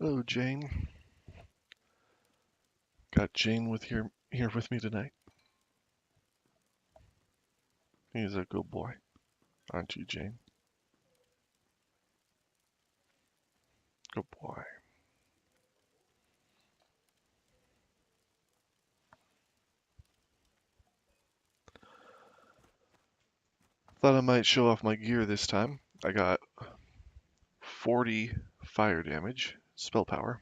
Hello, Jane. Got Jane here with me tonight. He's a good boy, aren't you, Jane? Good boy. Thought I might show off my gear this time. I got 40 fire damage, spell power.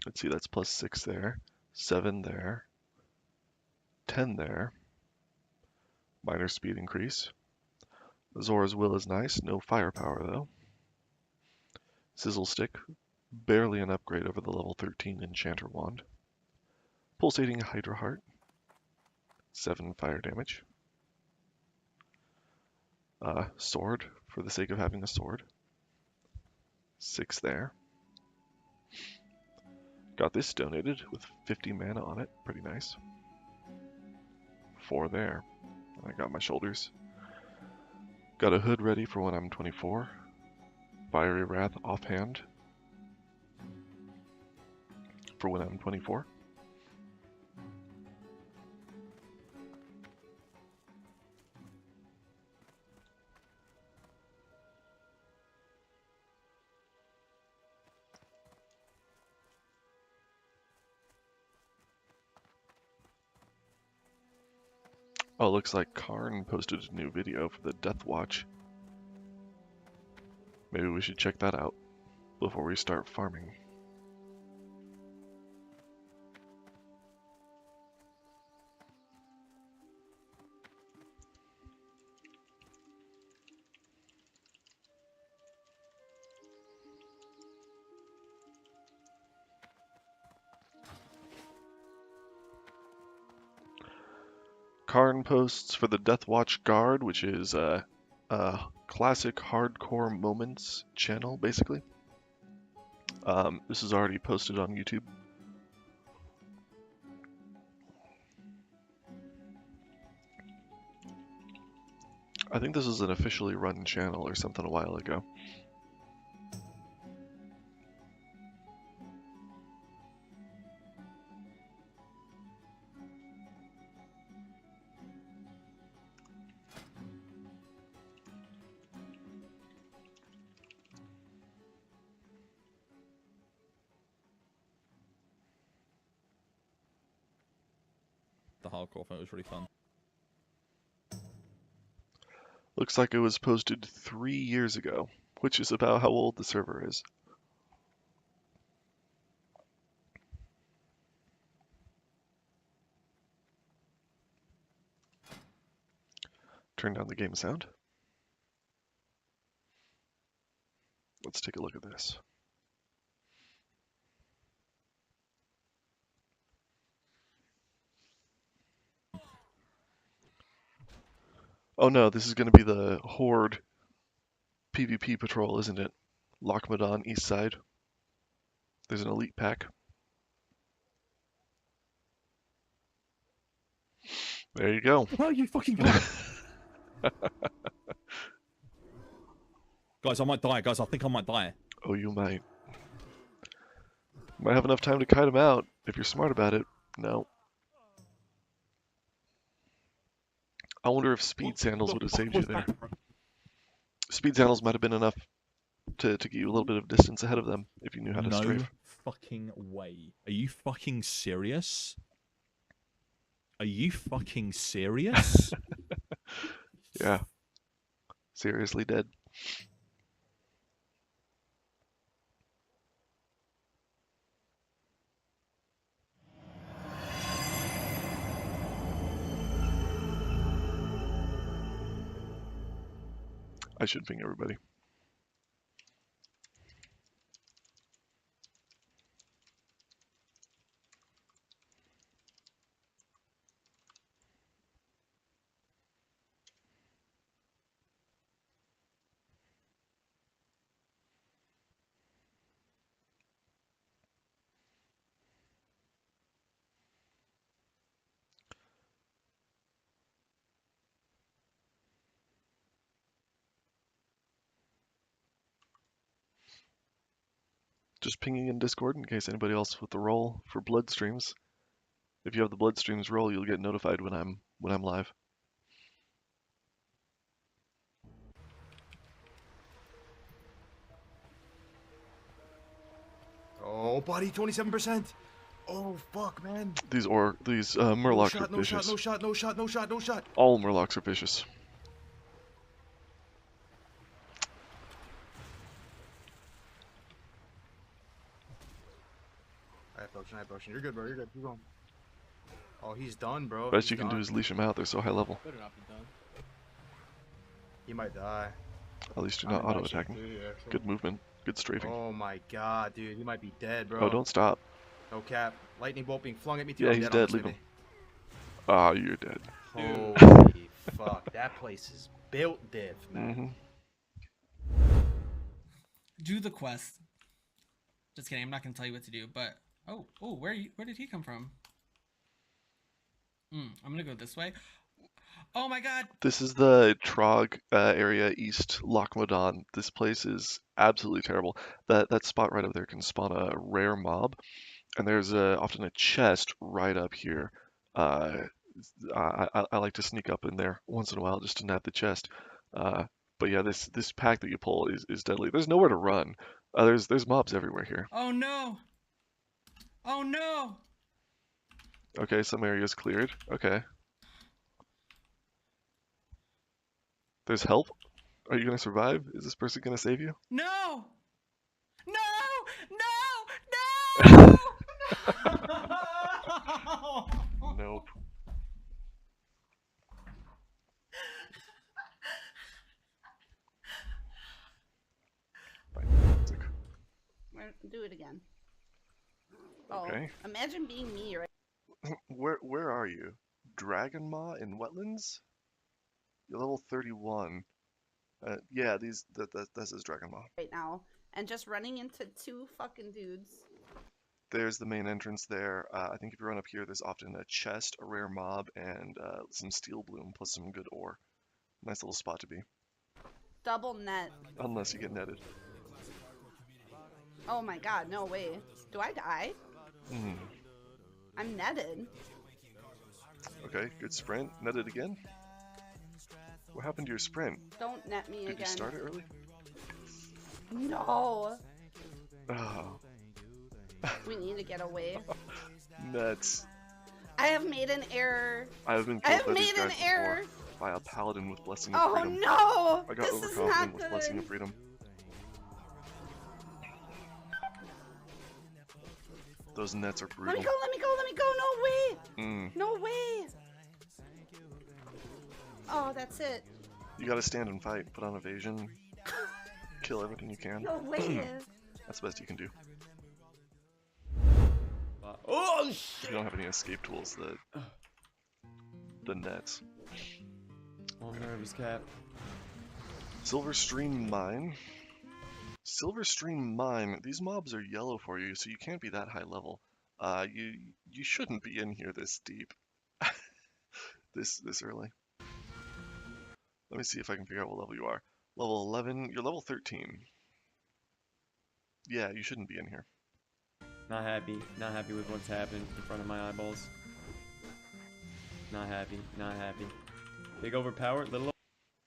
Let's see, that's plus 6 there, 7 there, 10 there. Minor speed increase. Zora's Will is nice, no firepower though. Sizzle Stick, barely an upgrade over the level 13 Enchanter Wand. Pulsating Hydra Heart, 7 fire damage. Sword, for the sake of having a sword. 6 there. Got this donated with 50 mana on it, pretty nice. 4 there. I got my shoulders. Got a hood ready for when I'm 24. Fiery Wrath offhand for when I'm 24. Oh, looks like Karn posted a new video for the Death Watch. Maybe we should check that out before we start farming. Karn posts for the Death Watch Guard, which is a classic hardcore moments channel, basically. This is already posted on YouTube. I think this is an officially run channel or something a while ago. The hardcore thing was really fun. Looks like it was posted 3 years ago, which is about how old the server is. Turn down the game sound. Let's take a look at this. Oh no, this is going to be the Horde PvP patrol, isn't it? Lochmadon East Side. There's an elite pack. There you go. Oh, you fucking go! Guys, I might die. Guys, I think I might die. Oh, you might. Might have enough time to kite him out if you're smart about it. No. I wonder if speed sandals would have saved you there. Speed sandals might have been enough to get you a little bit of distance ahead of them if you knew how to strafe. No fucking way. Are you fucking serious? Are you fucking serious? Yeah. Seriously dead. I should ping everybody. Just pinging in Discord in case anybody else with the role for blood streams. If you have the blood streams role, you'll get notified when I'm live. Oh, buddy, 27%. Oh, fuck, man. These No Murlocs shot, are no vicious. shot, no shot, no shot, no shot, no shot. All Murlocs are vicious. I potion. You're good, bro. You're good. Keep going. Oh, he's done, bro. Best He's you can do done. is leash them out. They're so high level. Better not be done. He might die. At least you're I'm not in bad auto shape, attacking. too, actually. Good movement. Good strafing. Oh my god, dude. He might be dead, bro. Oh, don't stop. No cap. Lightning bolt being flung at me, too. Yeah, I'm he's on dead. this Leave baby. him. Ah, you're dead. Holy fuck. That place is built diff, man. Do the quest. Just kidding. I'm not gonna tell you what to do. But where did he come from? I'm gonna go this way. Oh my god. This is the Trog area, East Lochmodon. This place is absolutely terrible. That spot right up there can spawn a rare mob, and there's often a chest right up here. I like to sneak up in there once in a while just to nab the chest. But yeah, this pack that you pull is deadly. There's nowhere to run. There's mobs everywhere here. Oh no. Oh no. Okay, some areas cleared. Okay. There's help. Are you gonna survive? Is this person gonna save you? No. No. Nope. Do it again. Oh, Okay. imagine being me, right? Where are you? Dragon Maw in Wetlands? You're level 31. Yeah, this is Dragon Maw. Right now, and just running into two fucking dudes. There's the main entrance there. I think if you run up here, there's often a chest, a rare mob, and some steel bloom plus some good ore. Nice little spot to be. Double net. Unless you get netted. Oh my god, no way. Do I die? Hmm. I'm netted. Okay, good sprint. Netted again? What happened to your sprint? Don't net me Did again. you start it early? No. Oh. We need to get away. Nuts. I have made an error. I have been I killed have by these made an guys error. before by a paladin with Blessing of Oh Freedom. no! I got This is overconfident not with Blessing of good. Freedom. Those nets are Let brutal. me go, let me go, let me go. No way. Mm. No way. Oh, that's it. You gotta stand and fight, put on evasion, kill everything you can. No way. That's the best you can do. Oh, If you don't have any escape tools, the nets. Oh, I'm nervous, Cap. Silver Stream Mine. Silver Stream Mine. These mobs are yellow for you, so you can't be that high level. You shouldn't be in here this deep. this early. Let me see if I can figure out what level you are. Level 11. You're level 13. Yeah, you shouldn't be in here. Not happy. Not happy with what's happened in front of my eyeballs. Not happy. Not happy. Big overpowered, little.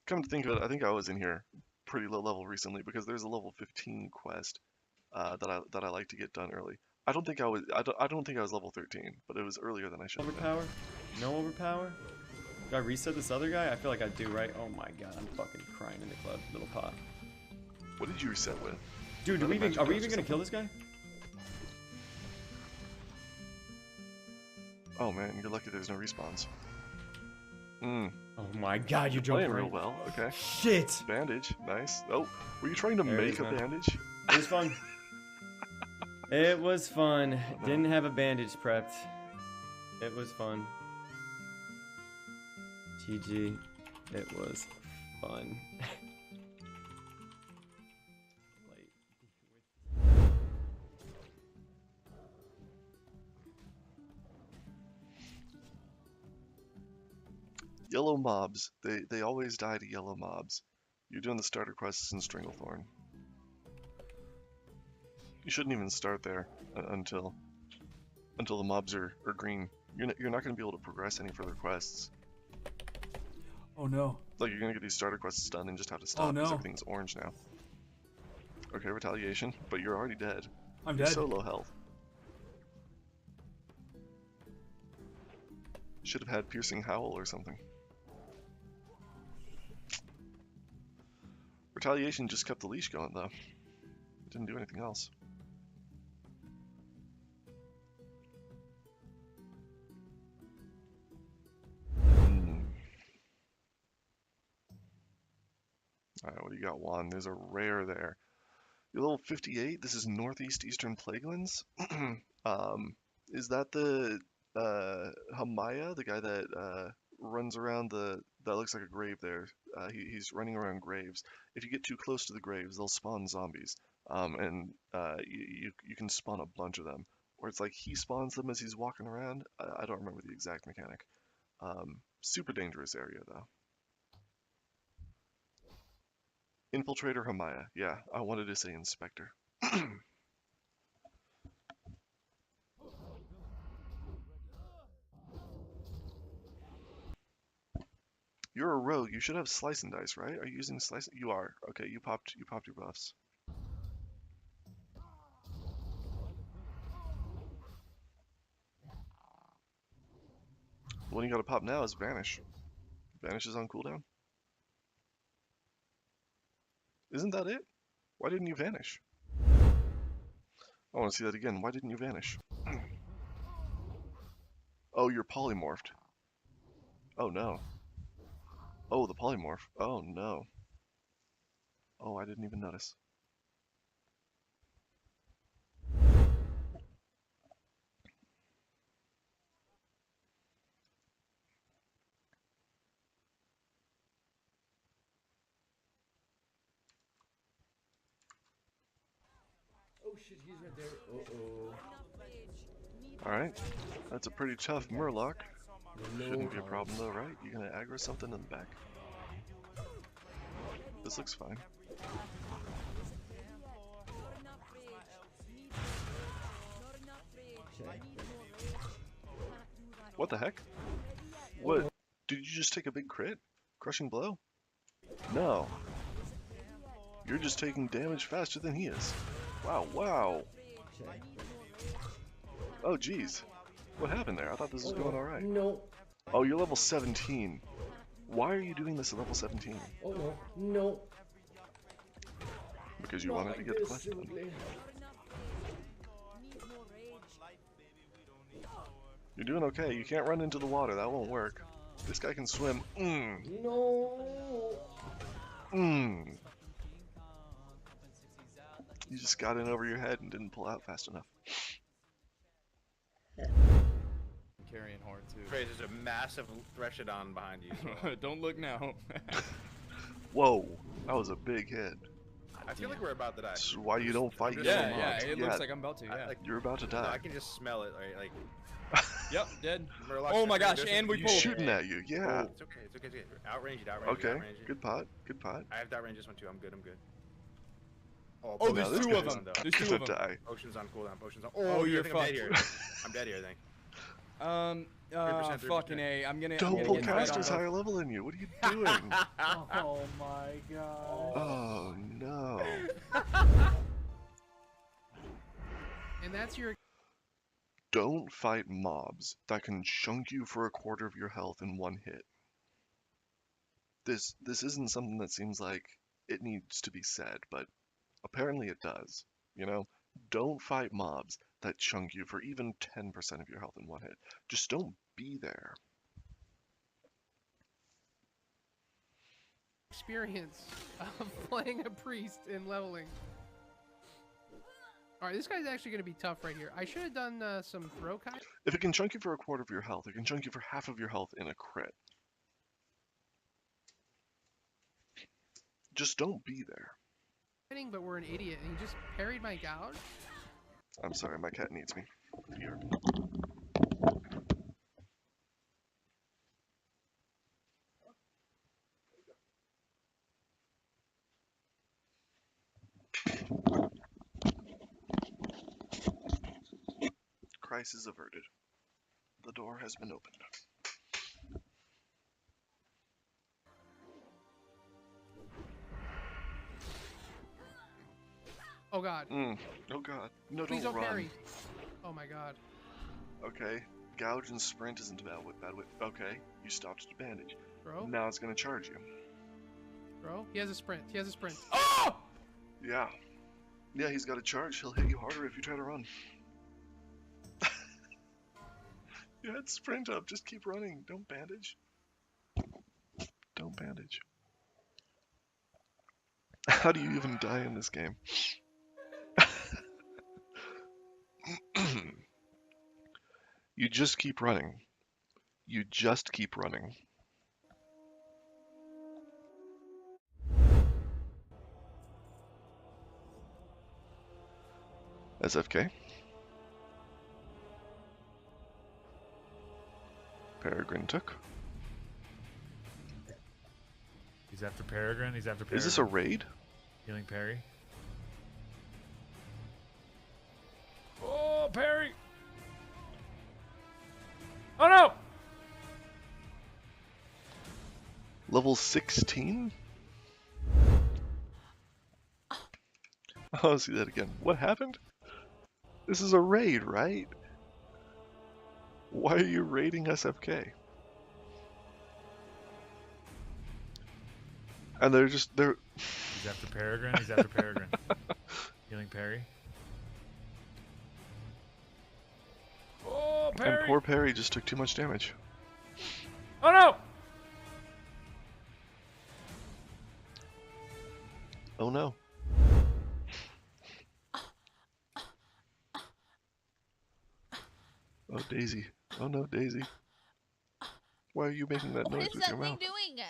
Come to think of it, I think I was in here pretty low level recently because there's a level 15 quest that I like to get done early. I don't think I was level 13, but it was earlier than I should have been. Overpower? No overpower? Do I reset this other guy? I feel like I do, right? Oh my god, I'm fucking crying in the club, little pot. What did you reset with? Dude, are we even gonna kill this guy? Oh man, you're lucky there's no respawns. Hmm. Oh my god, you Playing jumped real right. well. Okay. Shit! Bandage. Nice. Oh, were you trying to There it make is, a man. bandage? It was fun. It was fun. Didn't have a bandage prepped. It was fun. GG. It was fun. Yellow mobs. They always die to yellow mobs. You're doing the starter quests in Stranglethorn. You shouldn't even start there until the mobs are green. You're not going to be able to progress any further quests. Oh no. Like, you're going to get these starter quests done and just have to stop Oh, because no. everything's orange now. Okay, retaliation, but you're already dead. I'm You're dead. so low health. Should have had piercing howl or something. Retaliation just kept the leash going though. It didn't do anything else. Alright, what do you got, Juan? There's a rare there. You're level 58. This is Northeast Eastern Plaguelands. Is that the Hamaya, the guy that runs around that looks like a grave there? He's running around graves. If you get too close to the graves, they'll spawn zombies. And you can spawn a bunch of them. Or it's like he spawns them as he's walking around. I don't remember the exact mechanic. Super dangerous area though. Infiltrator Hamaya. Yeah, I wanted to say Inspector. You're a rogue. You should have slice and dice, right? Are you using slice? You are. Okay, you popped your buffs. The one you gotta pop now is Vanish. Vanish is on cooldown. Isn't that it? Why didn't you vanish? I want to see that again. Why didn't you vanish? Oh, you're polymorphed. Oh no. Oh, the polymorph. Oh no. Oh, I didn't even notice. Oh shit, he's right there. Uh-oh. Alright. That's a pretty tough Murloc. No Shouldn't be a harm. problem though, right? You gonna aggro something in the back? This looks fine. Check. What the heck? What? Did you just take a big crit? Crushing blow? No. You're just taking damage faster than he is. Wow, wow. Check. Oh, geez. What happened there? I thought this was going alright. No. Oh, you're level 17. Why are you doing this at level 17? Oh no. No. Because you Not wanted like to get the this, quest done. Sutley. You're doing okay. You can't run into the water. That won't work. This guy can swim. No. You just got in over your head and didn't pull out fast enough. Carrying hard too. Praise, there's a massive Threshodon behind you. So Don't look now. Whoa, that was a big hit. I feel like we're about to die. That's why you don't fight I'm yellow just- yeah, mobs. it looks like I'm about to. Yeah. You're about to No, I die. can just smell it. Like Yep, dead. Murlocs Oh my are- gosh, there's and we He's pulled. shooting at you. Yeah. It's okay. It's okay. It's okay. Outrange it. Outrange it. Okay. Outrange it. Good pot. Good pot. I have outrange this one too. I'm good. I'm good. Oh, now there's this two of guy's them. though. There's two Gonna of them. die. Potions on cooldown. Potions on. Oh, I you're think I'm dead here. fucked. I'm dead here. I think. 3%. Fucking A. I'm gonna. Double get right caster's off. higher level than you. What are you doing? Oh my god. Oh no. And that's your Don't fight mobs that can chunk you for a quarter of your health in one hit. This isn't something that seems like it needs to be said, but apparently it does. You know, don't fight mobs that chunk you for even 10% of your health in one hit. Just don't be there. experience of playing a priest and leveling. All right, this guy's actually going to be tough right here. I should have done some throw kind. If it can chunk you for a quarter of your health, it can chunk you for half of your health in a crit. Just don't be there. But we're an idiot, and he just parried my gouge. I'm sorry, my cat needs me. Here. Crisis averted. The door has been opened. Oh god. Oh god. No, Please don't don't run. parry. Oh my god. Okay. Gouge and sprint isn't bad with. Okay. You stopped at bandage. Bro? Now it's gonna charge you. Bro? He has a sprint. He has a sprint. Oh! Yeah. Yeah, he's got a charge. He'll hit you harder if you try to run. You had sprint up. Just keep running. Don't bandage. Don't bandage. How do you even die in this game? You just keep running. You just keep running. SFK. Peregrine took. He's after Peregrine. He's after Peregrine. Is this a raid? Healing parry. Oh, parry! Oh no! Level 16? Oh, see that again. What happened? This is a raid, right? Why are you raiding SFK? And they're He's after Peregrine. He's after Peregrine. Healing parry. Oh, parry! And poor Perry just took too much damage. Oh no! Oh no. Oh Daisy. Oh no, Daisy. Why are you making that noise What is with that your thing mouth? doing?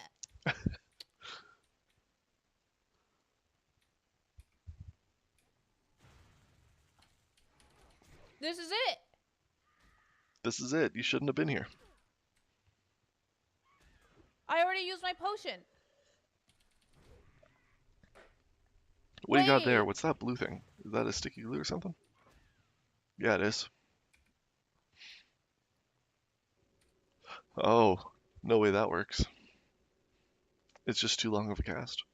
This is it. This is it. You shouldn't have been here. I already used my potion. What do you got there? Wait. What's that blue thing? Is that a sticky glue or something? Yeah, it is. Oh, no way that works. It's just too long of a cast.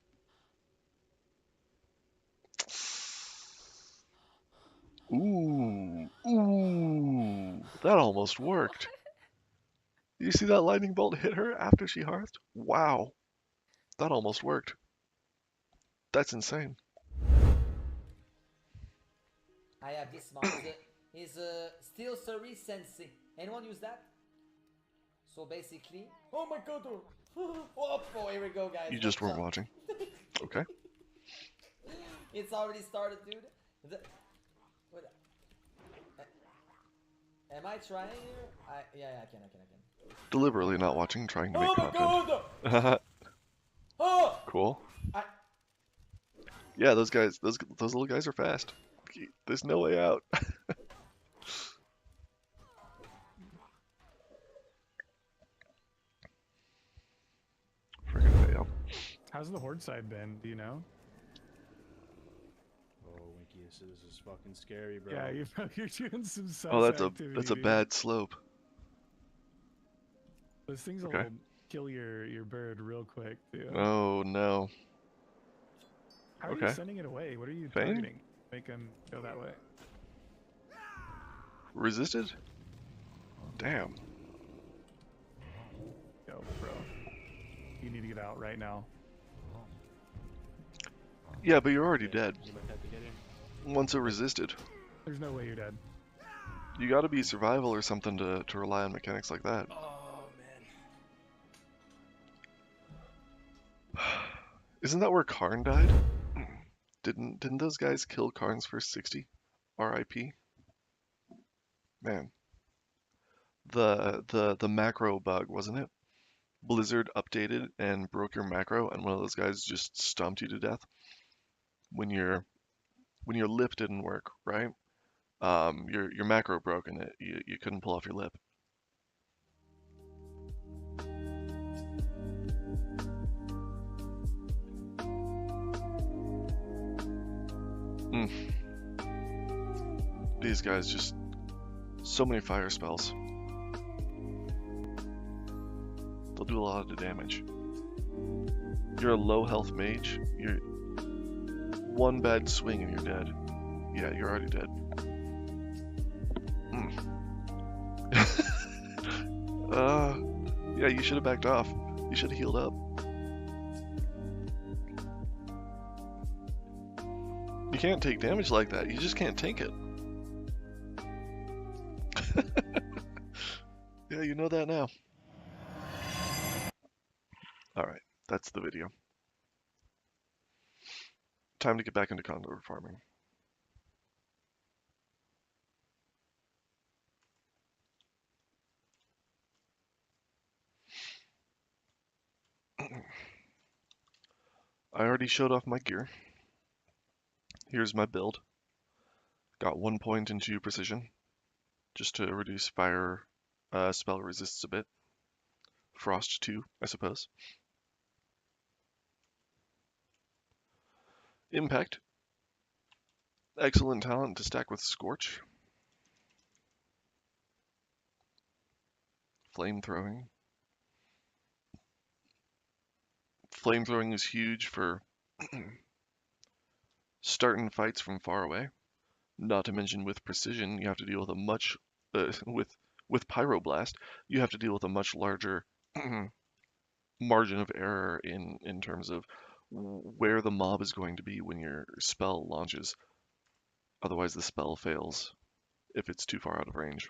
Ooh, ooh, that almost worked. You see that lightning bolt hit her after she hearthed? Wow, that almost worked. That's insane. I have this one. Is a Steel Surrey Sensei. Anyone use that? So basically, oh my god! Oh, here we go, guys. You just weren't watching. Okay. It's already started, dude. Am I trying here? Yeah, I can. Deliberately not watching, trying to make Oh my content. god! Oh! Cool. Yeah, those guys, those little guys are fast. There's no way out. Freaking fail. How's the horde side been? Do you know? Oh, Winky, this is fucking scary, bro. Yeah, you're doing some sus Oh, activity, that's a dude. bad slope. Those things Okay. will kill your bird real quick, too. Oh no. How are okay. you sending it away? What are you Fane? targeting? Make them go that way. Resisted? Damn. Go, bro. You need to get out right now. Yeah, but you're already dead. You might have to get in. Once it resisted. There's no way you're dead. You gotta be survival or something to rely on mechanics like that. Oh, man. Isn't that where Karn died? Didn't those guys kill Karn's first 60? R.I.P. Man. The macro bug, wasn't it? Blizzard updated and broke your macro, and one of those guys just stomped you to death. When your lip didn't work, right? Your macro broke and you couldn't pull off your lip. These guys just So many fire spells. They'll do a lot of damage. You're a low health mage. You're one bad swing and you're dead. Yeah, you're already dead. Yeah, you should have backed off. You should have healed up. You can't take damage like that. You just can't tank it. Yeah, you know that now. Alright, that's the video. Time to get back into Condor Farming. I already showed off my gear. Here's my build. Got 1 point into precision, just to reduce fire spell resists a bit. Frost 2, I suppose. Impact. Excellent talent to stack with Scorch. Flamethrowing. Flamethrowing is huge for starting fights from far away. Not to mention with precision, you have to deal with a much with Pyroblast, you have to deal with a much larger margin of error in terms of where the mob is going to be when your spell launches. Otherwise, the spell fails if it's too far out of range.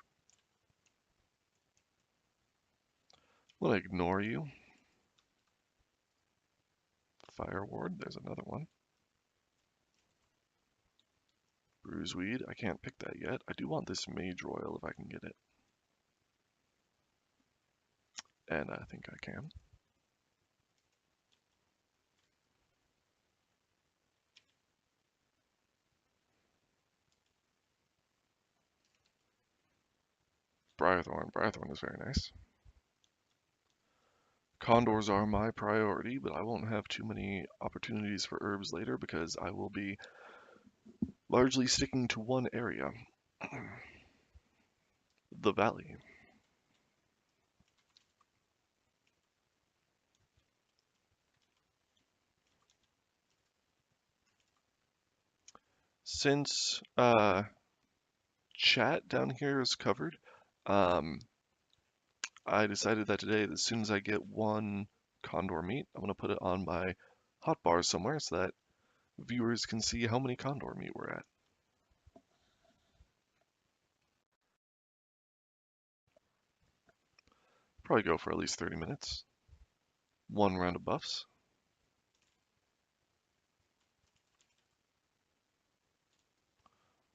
I'm gonna ignore you. Fire Ward, there's another one. Bruiseweed, I can't pick that yet. I do want this Mage Royal if I can get it. And I think I can. Briarthorn. Briarthorn is very nice. Condors are my priority, but I won't have too many opportunities for herbs later because I will be largely sticking to one area. The valley. Since chat down here is covered, I decided that today, as soon as I get one condor meat, I'm going to put it on my hotbar somewhere so that viewers can see how many condor meat we're at. Probably go for at least 30 minutes. One round of buffs.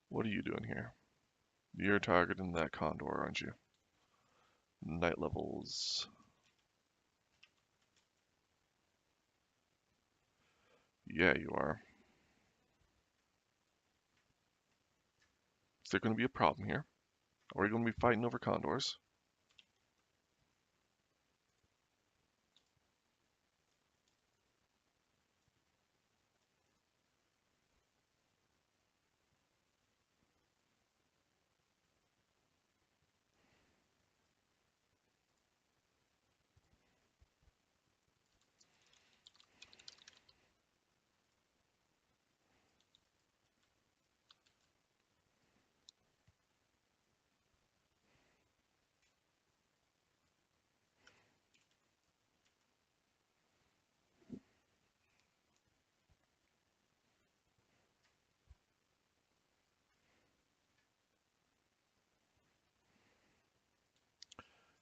What are you doing here? You're targeting that condor, aren't you? Night levels. Yeah, you are. Is there going to be a problem here? Are we going to be fighting over condors?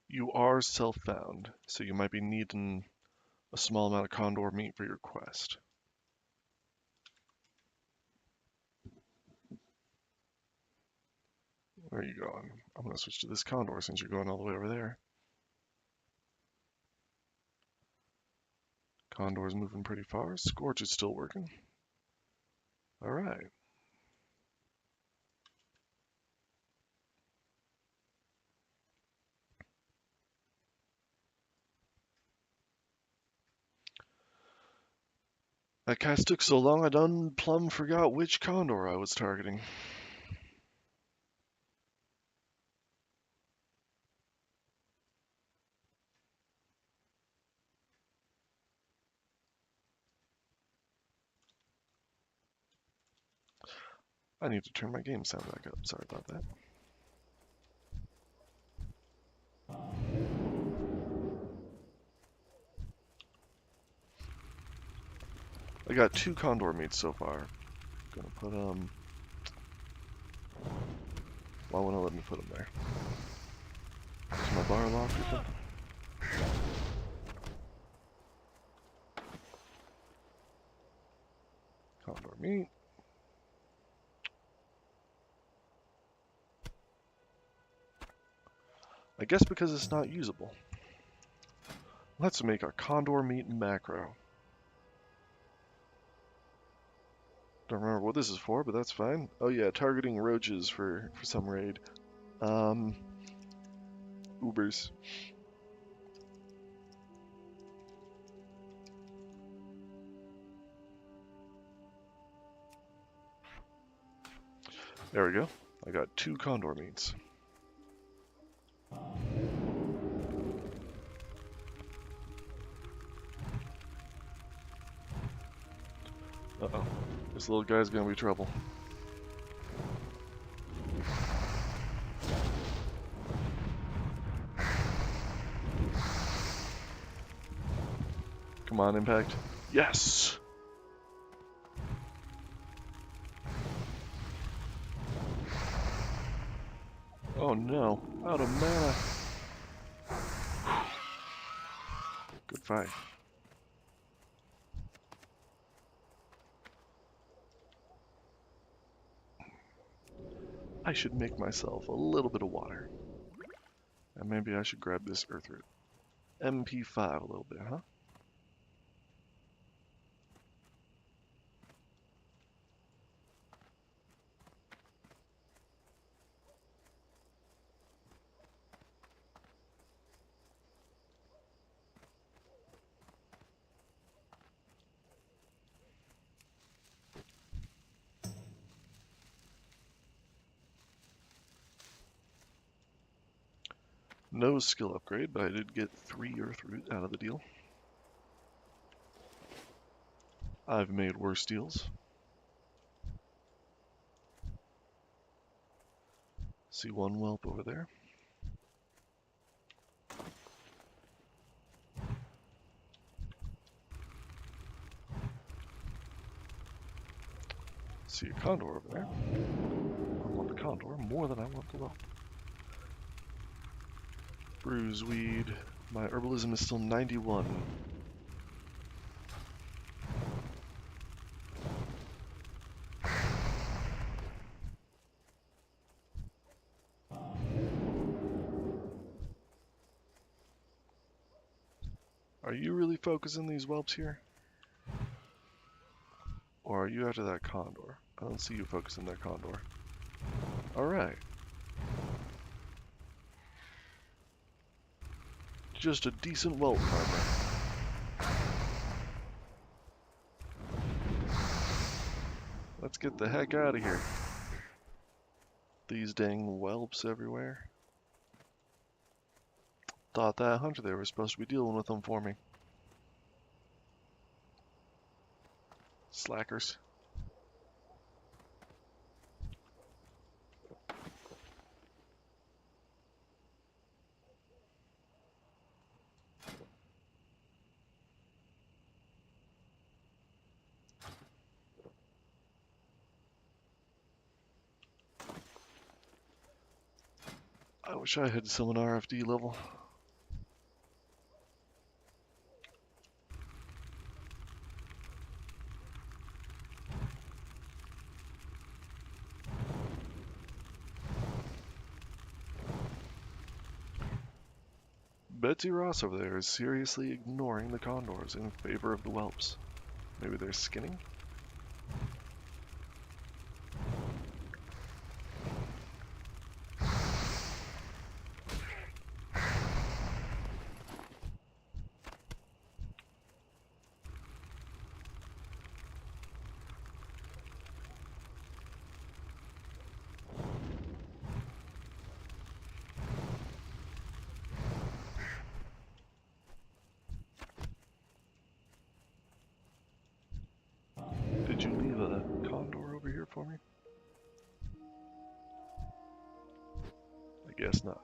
You are self-found, so you might be needing a small amount of condor meat for your quest. Where are you going? I'm going to switch to this condor since you're going all the way over there. Condor's moving pretty far. Scorch is still working. Alright. That cast took so long I done plumb forgot which condor I was targeting. I need to turn my game sound back up. Sorry about that. I got 2 condor meats so far. Gonna put why won't it let me put them there? Is my bar locked or something? Condor meat. I guess because it's not usable. Let's make a condor meat macro. Don't remember what this is for, but that's fine. Oh yeah, targeting roaches for some raid. Ubers. There we go. I got 2 condor meats. Uh-oh. This little guy's gonna be trouble. Come on, Impact. Yes! Oh no, out of mana. Good fight. I should make myself a little bit of water. And maybe I should grab this earth root. MP5 a little bit, huh? No skill upgrade, but I did get 3 earth root out of the deal. I've made worse deals. See one whelp over there. See a condor over there. I want the condor more than I want the whelp. Bruiseweed. My herbalism is still 91. Are you really focusing these whelps here? Or are you after that condor? I don't see you focusing that condor. Alright. Just a decent whelp farmer. Let's get the heck out of here. These dang whelps everywhere. Thought that hunter there was supposed to be dealing with them for me. Slackers. I wish I had someone RFD level. Betsy Ross over there is seriously ignoring the condors in favor of the whelps. Maybe they're skinning? guess not.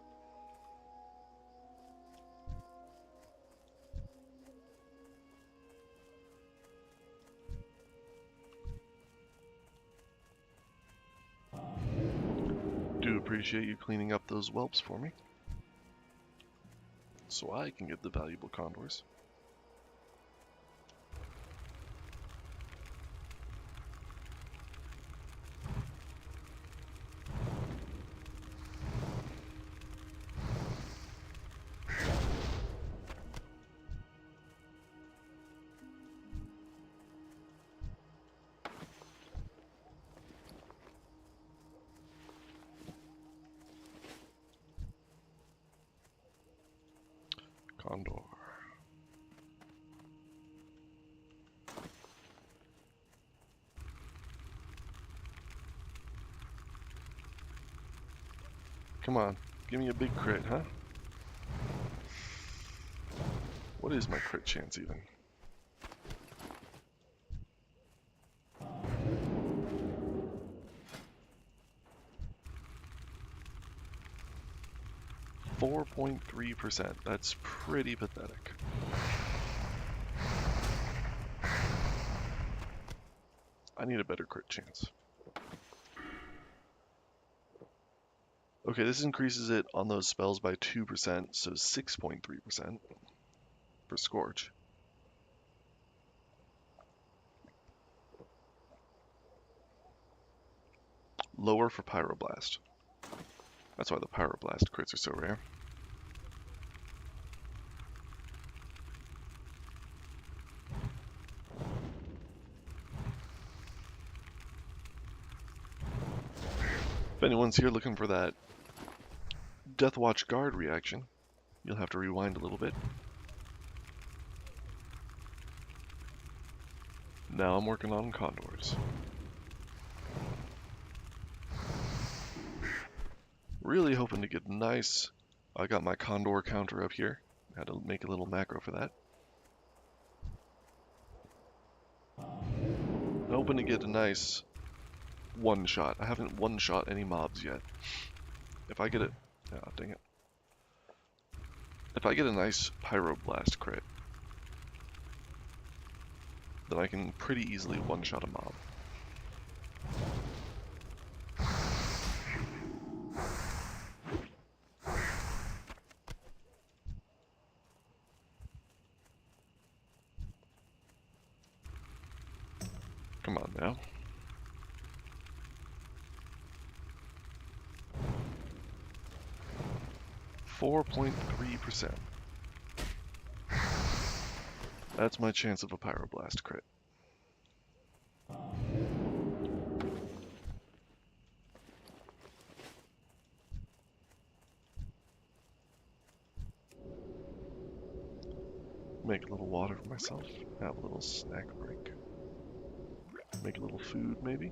Do appreciate you cleaning up those whelps for me, so I can get the valuable condors. Condor. Come on, give me a big crit, huh? What is my crit chance even? .3%. That's pretty pathetic. I need a better crit chance. Okay, this increases it on those spells by 2%, so 6.3% for Scorch. Lower for Pyroblast. That's why the Pyroblast crits are so rare. If anyone's here looking for that Deathwatch Guard reaction, you'll have to rewind a little bit. Now I'm working on condors. Really hoping to get nice. I got my condor counter up here. Had to make a little macro for that. Hoping to get a nice one shot. I haven't one shot any mobs yet. If I get it, oh dang it. If I get a nice Pyroblast crit, then I can pretty easily one shot a mob. Come on now. .3%. That's my chance of a Pyroblast crit. Make a little water for myself. Have a little snack break. Make a little food, maybe.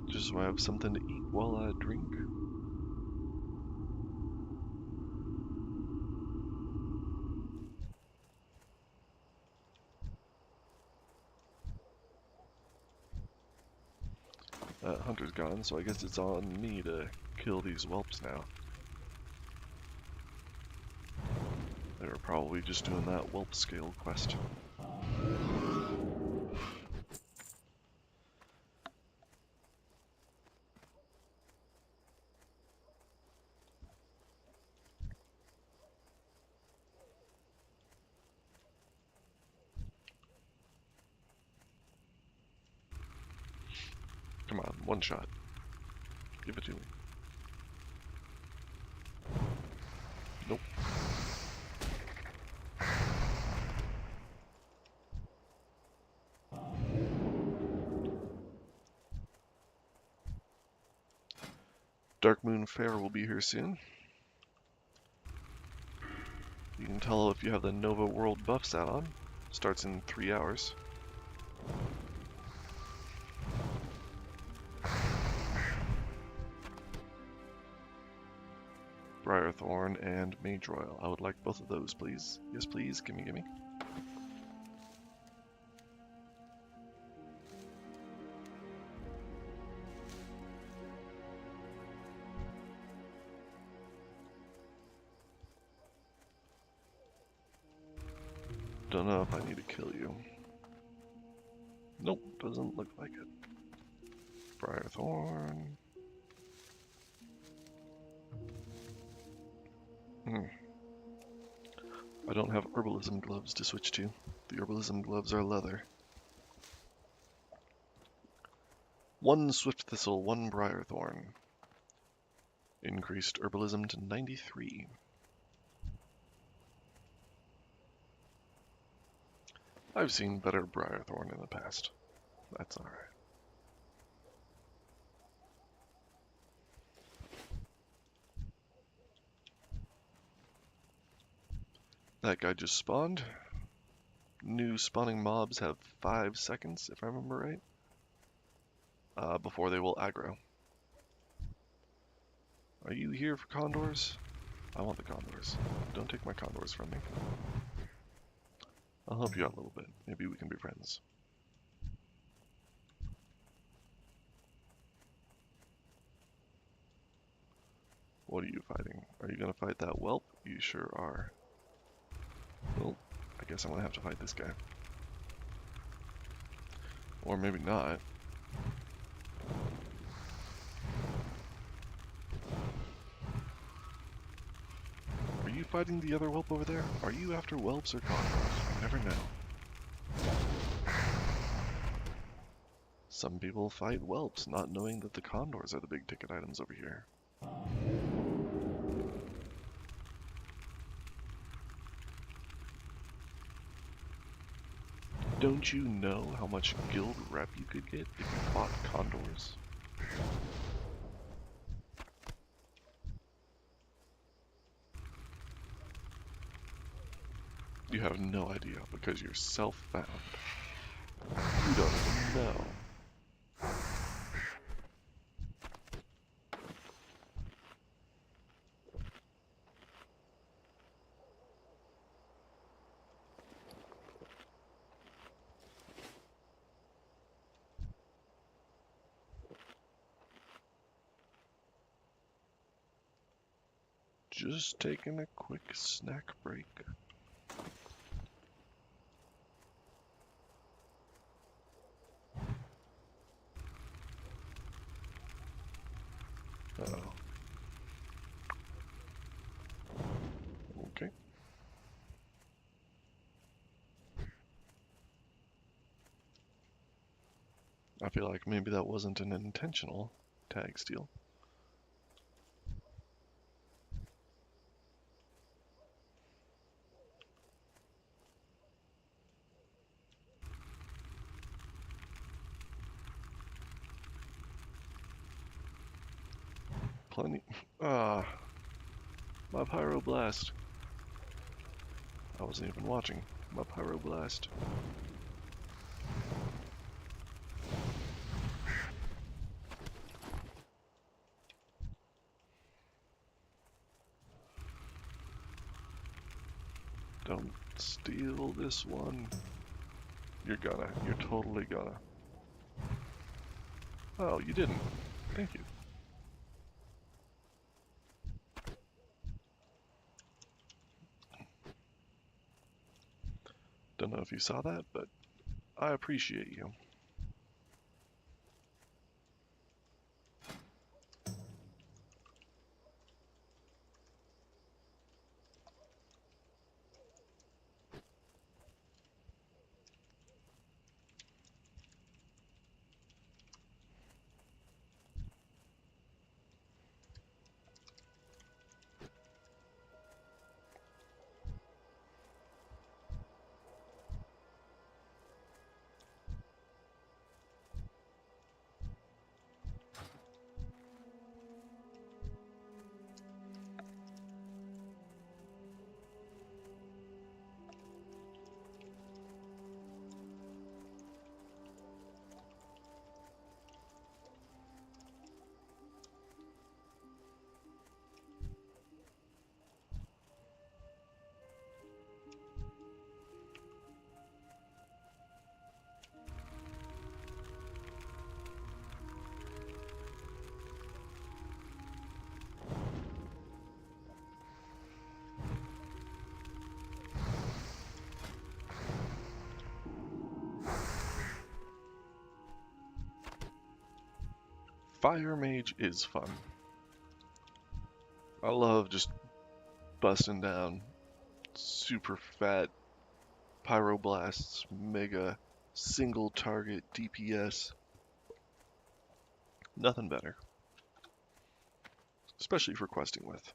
Just so I have something to eat while I drink. Hunter's gone, so I guess it's on me to kill these whelps now. They were probably just doing that whelp scale quest. Come on, one shot. Give it to me. Nope. Dark Moon Fair will be here soon. You can tell if you have the Nova World buff set on. Starts in 3 hours. Briarthorn and Mage Royal. I would like both of those, please. Yes, please. Gimme, gimme. Don't know if I need to kill you. Nope, doesn't look like it. Briarthorn. I don't have herbalism gloves to switch to. The herbalism gloves are leather. One swift thistle, one briarthorn. Increased herbalism to 93. I've seen better briarthorn in the past. That's alright. That guy just spawned. New spawning mobs have 5 seconds, if I remember right, before they will aggro. Are you here for condors? I want the condors. Don't take my condors from me. I'll help you out a little bit. Maybe we can be friends. What are you fighting? Are you gonna fight that whelp? You sure are. Well, I guess I'm gonna have to fight this guy. Or maybe not. Are you fighting the other whelp over there? Are you after whelps or condors? You never know. Some people fight whelps, not knowing that the condors are the big ticket items over here. Don't you know how much guild rep you could get if you fought condors? You have no idea because you're self-found. You don't even know. Just taking a quick snack break. Uh-oh. Okay. I feel like maybe that wasn't an intentional tag steal. Plenty. Ah, my pyroblast. I wasn't even watching. My pyroblast. Don't steal this one. You're gonna. You're totally gonna. Oh, you didn't. Thank you. Don't know if you saw that, but I appreciate you. Fire Mage is fun. I love just busting down super fat pyroblasts, mega single target DPS. Nothing better. Especially for questing with.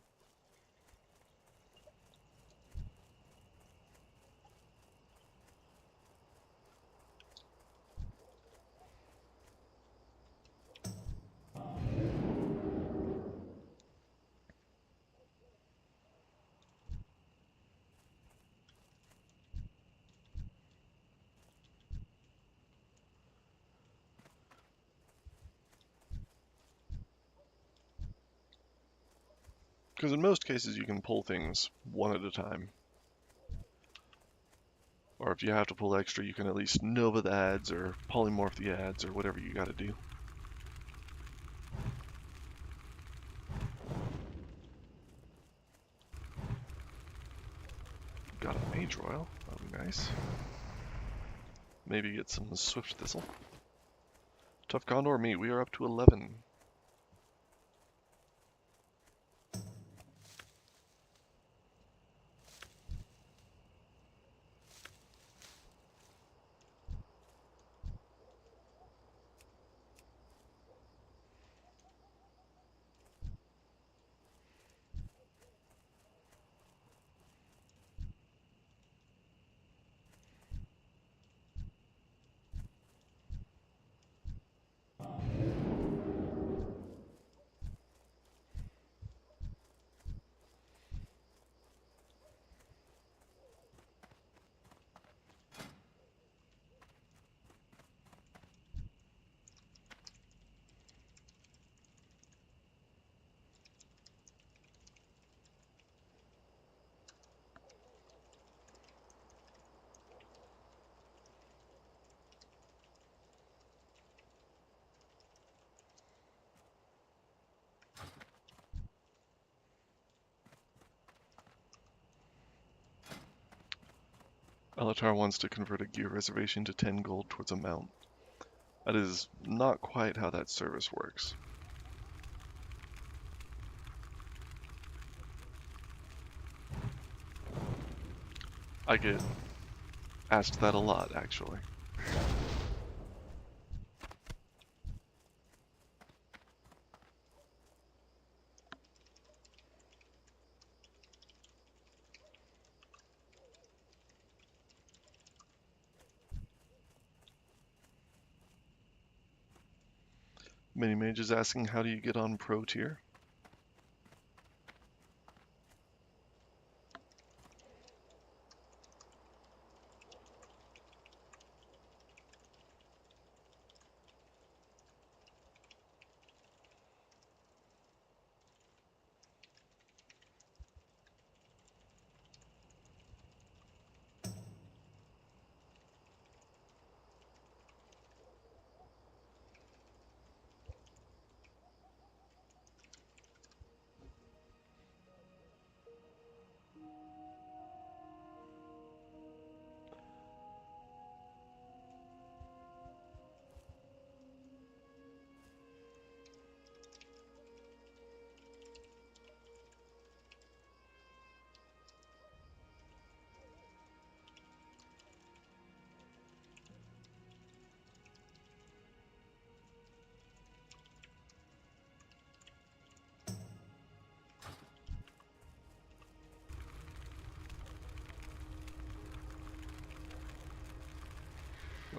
Because in most cases you can pull things one at a time. Or if you have to pull extra, you can at least nova the ads or polymorph the ads or whatever you gotta do. Got a Mage Royal, that'd be nice. Maybe get some Swift Thistle. Tough Condor meat, we are up to 11. Alatar wants to convert a gear reservation to 10 gold towards a mount. That is not quite how that service works. I get asked that a lot, actually. Mini Mage is asking, how do you get on Pro tier?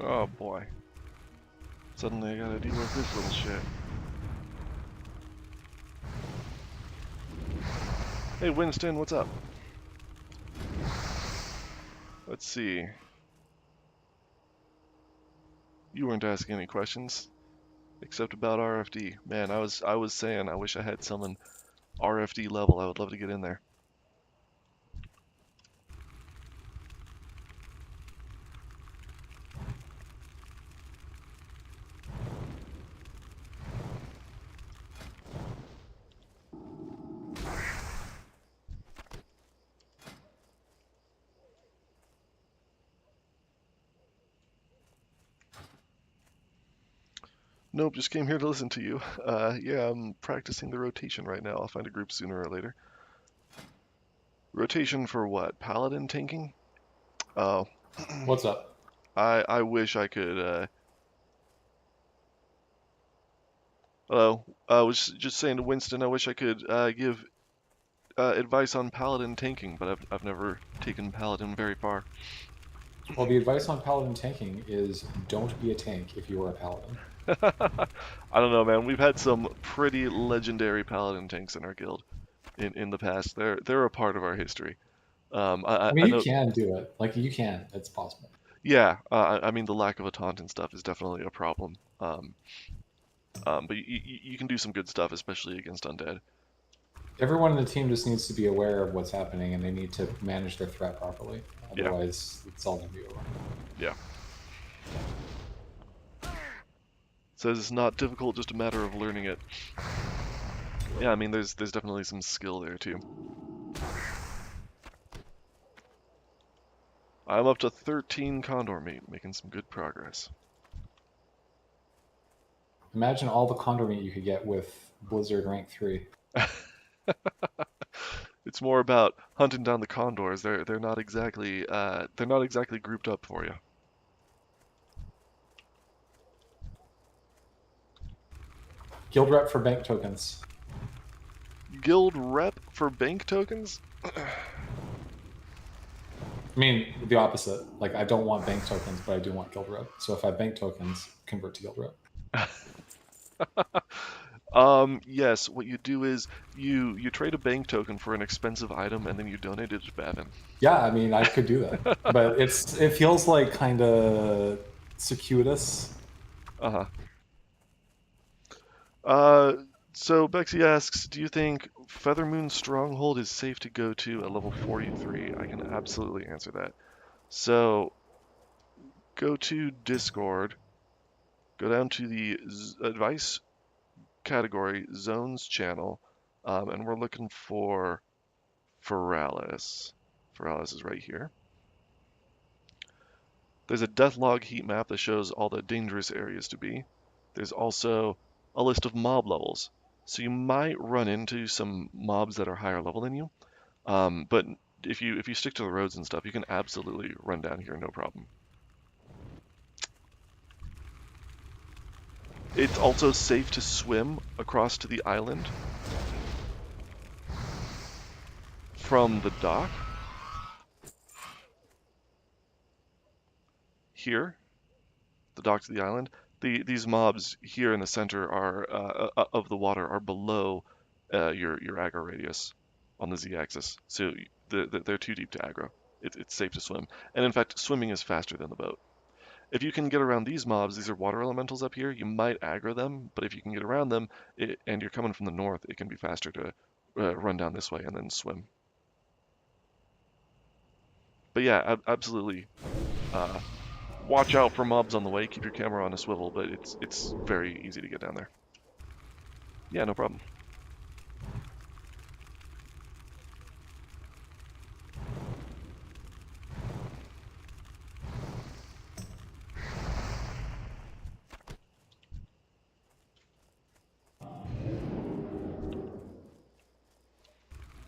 Oh boy. Suddenly I gotta deal with this little shit. Hey Winston, what's up? Let's see. You weren't asking any questions, except about RFD. Man, I was saying I wish I had someone RFD level. I would love to get in there. Nope, just came here to listen to you. Yeah, I'm practicing the rotation right now. I'll find a group sooner or later. Rotation for what? Paladin tanking? Oh, What's up? I wish I could. Hello. I was just saying to Winston, I wish I could give advice on Paladin tanking, but I've never taken Paladin very far. Well, the advice on paladin tanking is don't be a tank if you are a paladin. I don't know, man. We've had some pretty legendary Paladin tanks in our guild in the past. They're a part of our history. I mean, I you know. can do it. Like, you can. It's possible. Yeah, I mean the lack of a taunt and stuff is definitely a problem. But you can do some good stuff, especially against undead. Everyone in the team just needs to be aware of what's happening, and they need to manage their threat properly. Yeah. Otherwise, it's all going to be over. Yeah. Says it's not difficult, just a matter of learning it. Yeah, I mean there's definitely some skill there too. I'm up to 13 Condor meat, making some good progress. Imagine all the condor meat you could get with Blizzard Rank 3. It's more about hunting down the condors. They're not exactly grouped up for you. Guild rep for bank tokens. Guild rep for bank tokens? I mean, the opposite. Like, I don't want bank tokens, but I do want guild rep. So if I have bank tokens, convert to guild rep. Yes, what you do is you trade a bank token for an expensive item and then you donate it to Bavin. Yeah, I mean, I could do that. But it feels like kind of circuitous. So Bexy asks, do you think Feathermoon Stronghold is safe to go to at level 43? I can absolutely answer that. So go to Discord, go down to the advice category, zones channel, and we're looking for Feralis. Feralis is right here. There's a deathlog heat map that shows all the dangerous areas to be. There's also a list of mob levels. So you might run into some mobs that are higher level than you, but if you stick to the roads and stuff, you can absolutely run down here, no problem. It's also safe to swim across to the island from the dock. Here, the dock to the island. These mobs here in the center are of the water are below your aggro radius on the z-axis, so they're too deep to aggro. It's safe to swim, and in fact, swimming is faster than the boat. If you can get around these mobs, these are water elementals up here, you might aggro them, but if you can get around them, and you're coming from the north, it can be faster to run down this way and then swim. But yeah, absolutely. Watch out for mobs on the way, keep your camera on a swivel, but it's very easy to get down there. Yeah, no problem.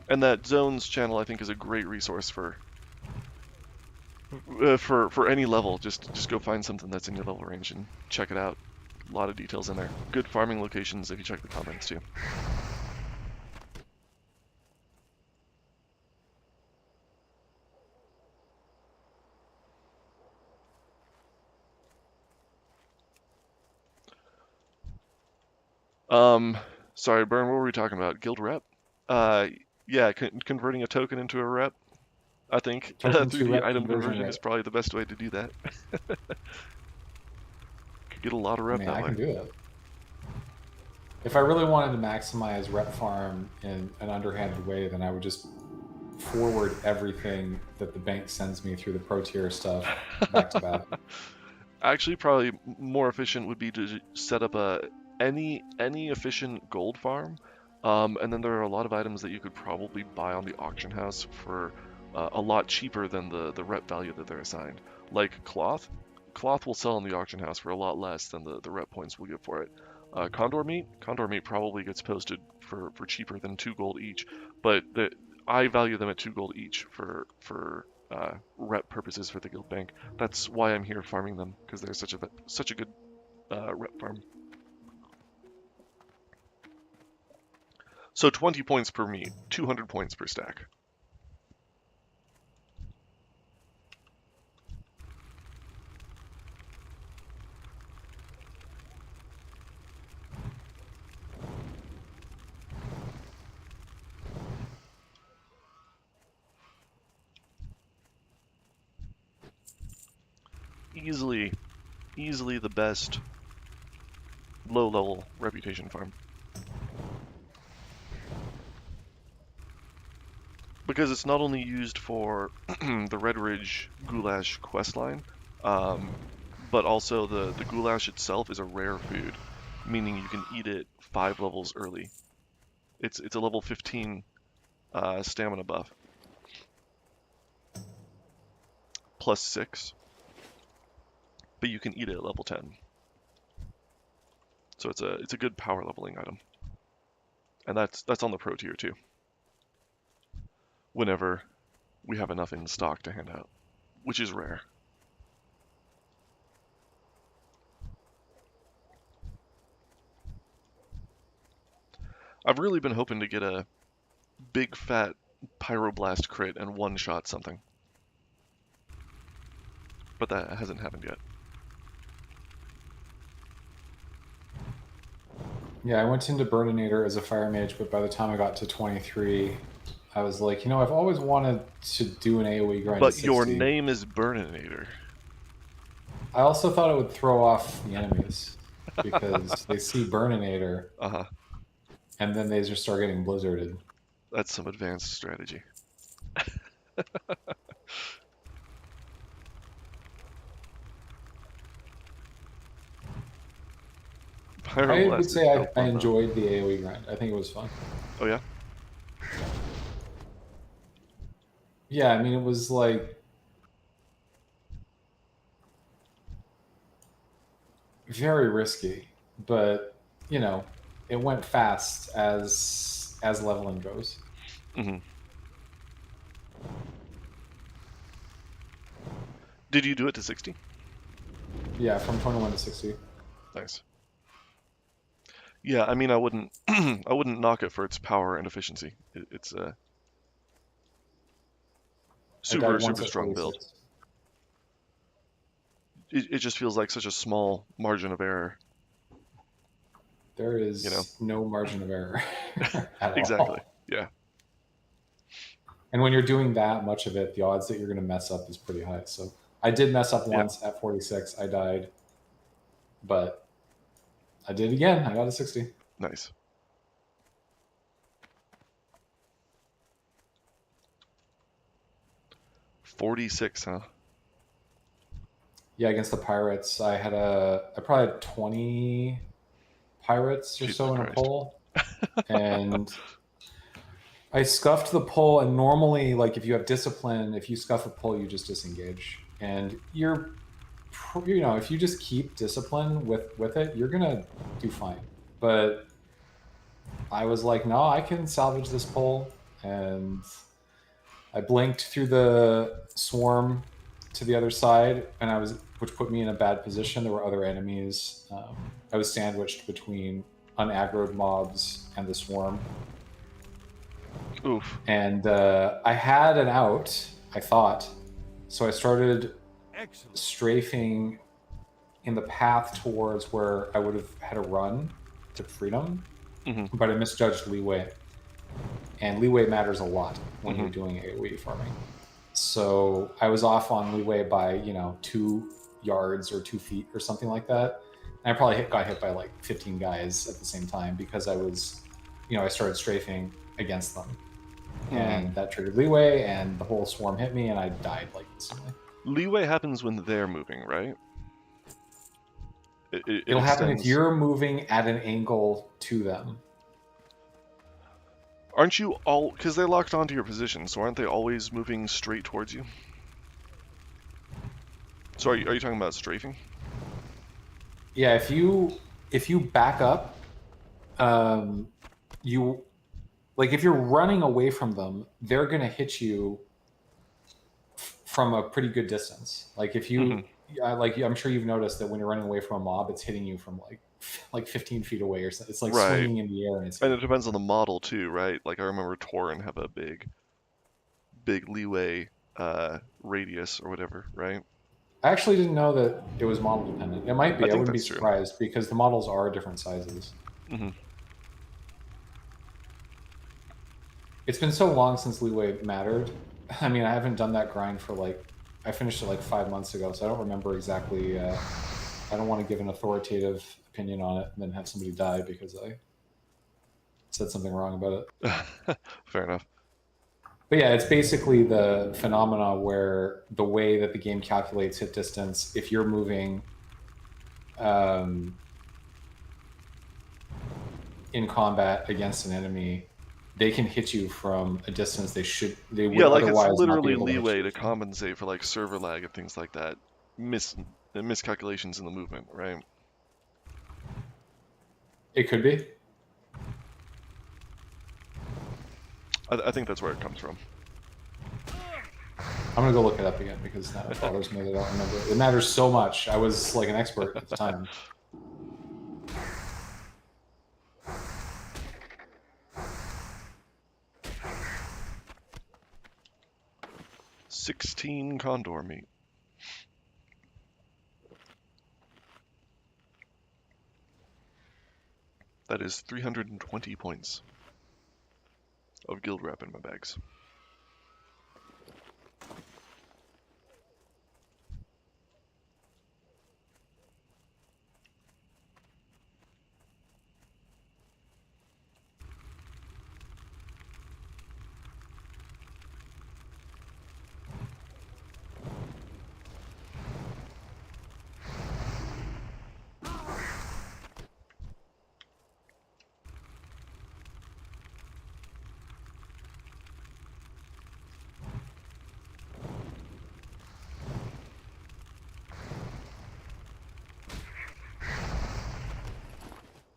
And that zones channel, I think, is a great resource for any level. Just go find something that's in your level range and check it out. A lot of details in there. Good farming locations if you check the comments too. Sorry, Burn, what were we talking about? Guild rep? Yeah, converting a token into a rep. I think Token through to the rep item conversion conversion rate. is probably the best way to do that. Could get a lot of I rep mean, that I way. can do it. If I really wanted to maximize rep farm in an underhanded way, then I would just forward everything that the bank sends me through the pro tier stuff back to back. Actually, probably more efficient would be to set up any efficient gold farm, and then there are a lot of items that you could probably buy on the auction house for a lot cheaper than the rep value that they're assigned. Like cloth, cloth will sell in the auction house for a lot less than the rep points we'll get for it. Condor meat probably gets posted for cheaper than 2 gold each, but I value them at 2 gold each for rep purposes for the guild bank. That's why I'm here farming them, because they're such a good rep farm. So 20 points per meat, 200 points per stack. Easily the best low-level reputation farm. Because it's not only used for the Red Ridge goulash questline, but also the goulash itself is a rare food, meaning you can eat it 5 levels early. It's a level 15 stamina buff. Plus 6. But you can eat it at level 10. So it's a good power leveling item. And that's on the pro tier too. Whenever we have enough in stock to hand out, which is rare. I've really been hoping to get a big fat pyroblast crit and one-shot something. But that hasn't happened yet. Yeah, I went into Burninator as a fire mage, but by the time I got to 23, I was like, I've always wanted to do an AoE grind. But your name is Burninator. I also thought it would throw off the enemies because they see Burninator, and then they just start getting blizzarded. That's some advanced strategy. I would say I enjoyed the AoE grind. I think it was fun. Oh yeah? Yeah, I mean, it was like very risky, but it went fast as leveling goes. Mm-hmm. Did you do it to 60? Yeah, from 21 to 60. Nice. Yeah, I mean, I wouldn't knock it for its power and efficiency. It's a super strong build. It just feels like such a small margin of error. There is no margin of error at exactly. all. Yeah. And when you're doing that much of it, the odds that you're going to mess up is pretty high. So I did mess up once at 46. I died, but I did again. I got a 60. Nice. $46, huh? Yeah, against the pirates, I probably had 20 pirates or so in a poll, and I scuffed the poll. And normally, like if you have discipline, if you scuff a poll, you just disengage, and if you just keep discipline with it, you're gonna do fine. But I was like, no, I can salvage this poll, and I blinked through the swarm to the other side, which put me in a bad position. There were other enemies. I was sandwiched between unaggroed mobs and the swarm. Oof. And I had an out, I thought. So I started strafing in the path towards where I would have had a run to freedom, but I misjudged leeway. And leeway matters a lot when you're doing AoE farming. So I was off on leeway by 2 yards or 2 feet or something like that. And I probably got hit by like 15 guys at the same time because I was, I started strafing against them. And that triggered leeway, and the whole swarm hit me, and I died like instantly. Leeway happens when they're moving, right? It'll happen if you're moving at an angle to them. Aren't you all... Because they're locked onto your position, so aren't they always moving straight towards you? So are you talking about strafing? Yeah, if you back up, you like if you're running away from them, they're gonna hit you from a pretty good distance. Like if you, like I'm sure you've noticed that when you're running away from a mob, it's hitting you from like 15 feet away or something. It's like Right. swinging in the air, and it's And it depends on the model too, right? Like I remember Tauren have a big leeway radius or whatever, right? I actually didn't know that it was model dependent. It might be. I I think wouldn't be that's true. surprised because the models are different sizes. It's been so long since leeway mattered. I mean, I haven't done that grind for like, I finished it like 5 months ago, so I don't remember exactly. I don't want to give an authoritative opinion on it and then have somebody die because I said something wrong about it. Fair enough. But yeah, it's basically the phenomena where the way that the game calculates hit distance, if you're moving in combat against an enemy, they can hit you from a distance they would like otherwise it's literally not be able leeway to to compensate for like server lag and things like that. Miscalculations in the movement, right? It could be. I think that's where it comes from. I'm gonna go look it up again because now it bothers me that I don't remember it. It matters so much. I was like an expert at the time. $16 Condor meat. That is 320 points of guild wrap in my bags.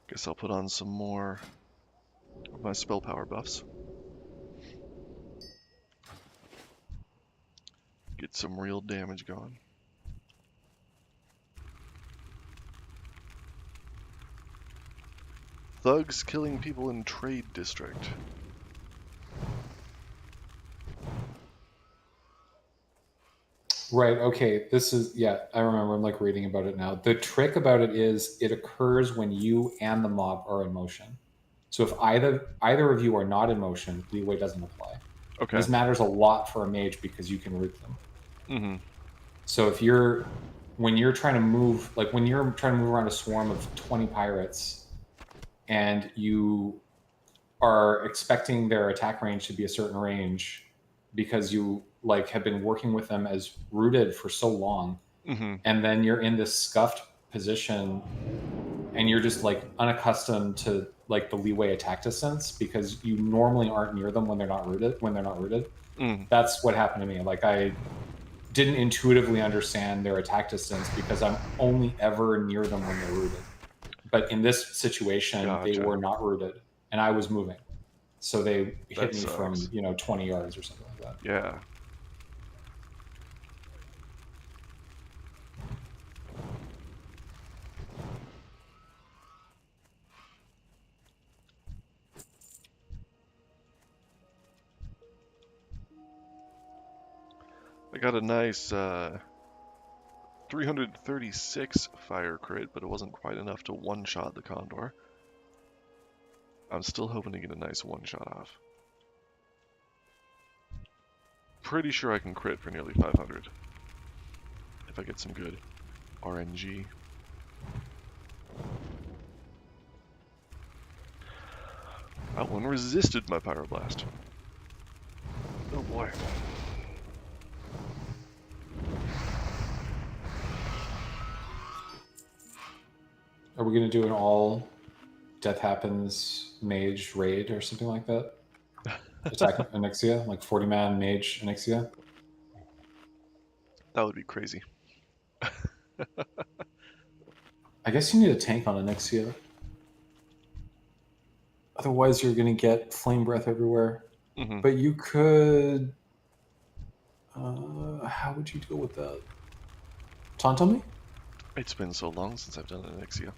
Guess I'll put on some more of my spell power buffs. Get some real damage going. Thugs killing people in Trade District. Right, okay. This is, yeah, I remember. I'm like reading about it now. The trick about it is it occurs when you and the mob are in motion. So if either of you are not in motion, leeway doesn't apply. Okay. This matters a lot for a mage because you can root them. So if when you're trying to move around a swarm of 20 pirates and you are expecting their attack range to be a certain range because you like have been working with them as rooted for so long, and then you're in this scuffed position and you're just like unaccustomed to like the leeway attack distance because you normally aren't near them when they're not rooted. That's what happened to me. Like I didn't intuitively understand their attack distance because I'm only ever near them when they're rooted. But in this situation, they were not rooted and I was moving. So they hit me from, 20 yards or something like that. Yeah. I got a nice 336 fire crit, but it wasn't quite enough to one-shot the Condor. I'm still hoping to get a nice one-shot off. Pretty sure I can crit for nearly 500 if I get some good RNG. That one resisted my Pyroblast. Oh boy. Are we going to do an all Death Happens mage raid or something like that? Attack Onyxia, like 40-man mage Onyxia? That would be crazy. I guess you need a tank on Onyxia. Otherwise, you're going to get flame breath everywhere. Mhm. But you could. How would you deal with that? Taunt on me? It's been so long since I've done an Onyxia.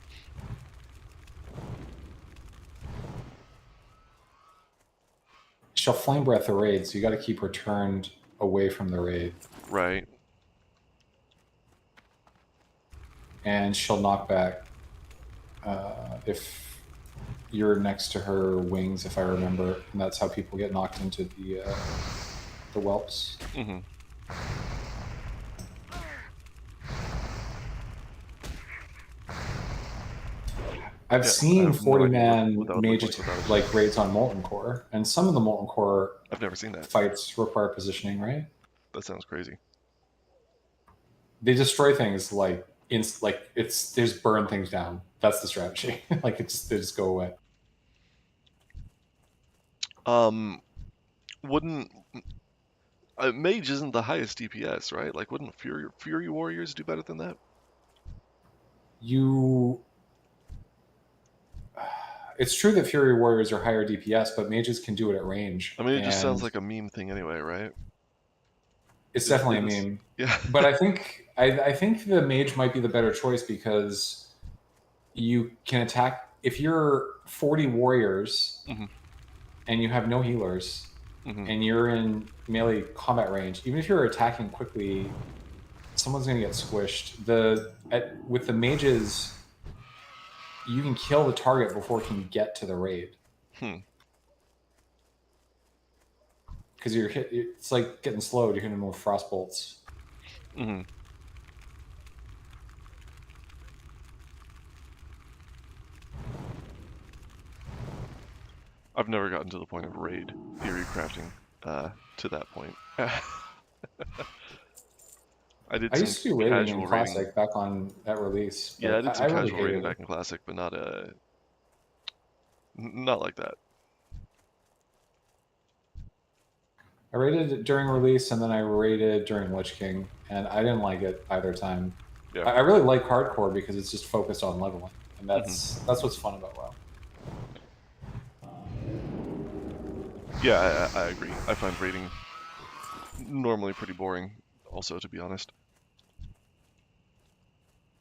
She'll flame breath the raid, so you got to keep her turned away from the raid. Right. And she'll knock back if you're next to her wings, if I remember, and that's how people get knocked into the whelps. Mm-hmm. I've seen 40-man what mage looks like without like raids on Molten Core, and some of the Molten Core I've never seen that. fights require positioning, right? That sounds crazy. They destroy things like they just burn things down. That's the strategy. Like they just go away. Wouldn't mage isn't the highest DPS, right? Like, wouldn't Fury Warriors do better than that? It's true that Fury Warriors are higher DPS, but mages can do it at range. I mean, it just sounds like a meme thing anyway, right? It's definitely a meme. Yeah. But I think the mage might be the better choice because you can attack if you're 40 warriors and you have no healers and you're in melee combat range. Even if you're attacking quickly, someone's gonna get squished. With the mages, you can kill the target before it can get to the raid. Because you're hit. It's like getting slowed. You're hitting them with frost bolts. I've never gotten to the point of raid theory crafting to that point. I used to do raiding in Classic back at release. Yeah, I did some really casual raiding back in Classic, but not like that. I raided during release, and then I raided during Lich King, and I didn't like it either time. Yeah. I really like hardcore because it's just focused on leveling, and that's what's fun about WoW. Yeah, I agree. I find raiding normally pretty boring, also, to be honest.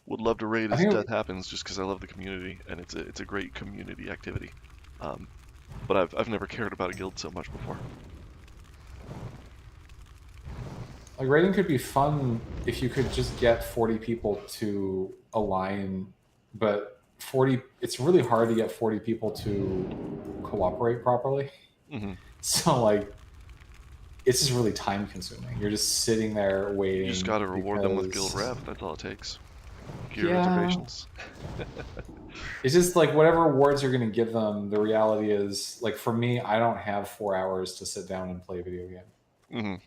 Would love to raid as death happens, just because I love the community, and it's a great community activity. But I've never cared about a guild so much before. Like raiding could be fun if you could just get 40 people to align, but it's really hard to get 40 people to cooperate properly. So like, it's just really time consuming. You're just sitting there waiting. You just gotta reward them with guild rev. That's all it takes. Gear reservations. It's just like whatever rewards you're gonna give them. The reality is, like for me, I don't have 4 hours to sit down and play a video game.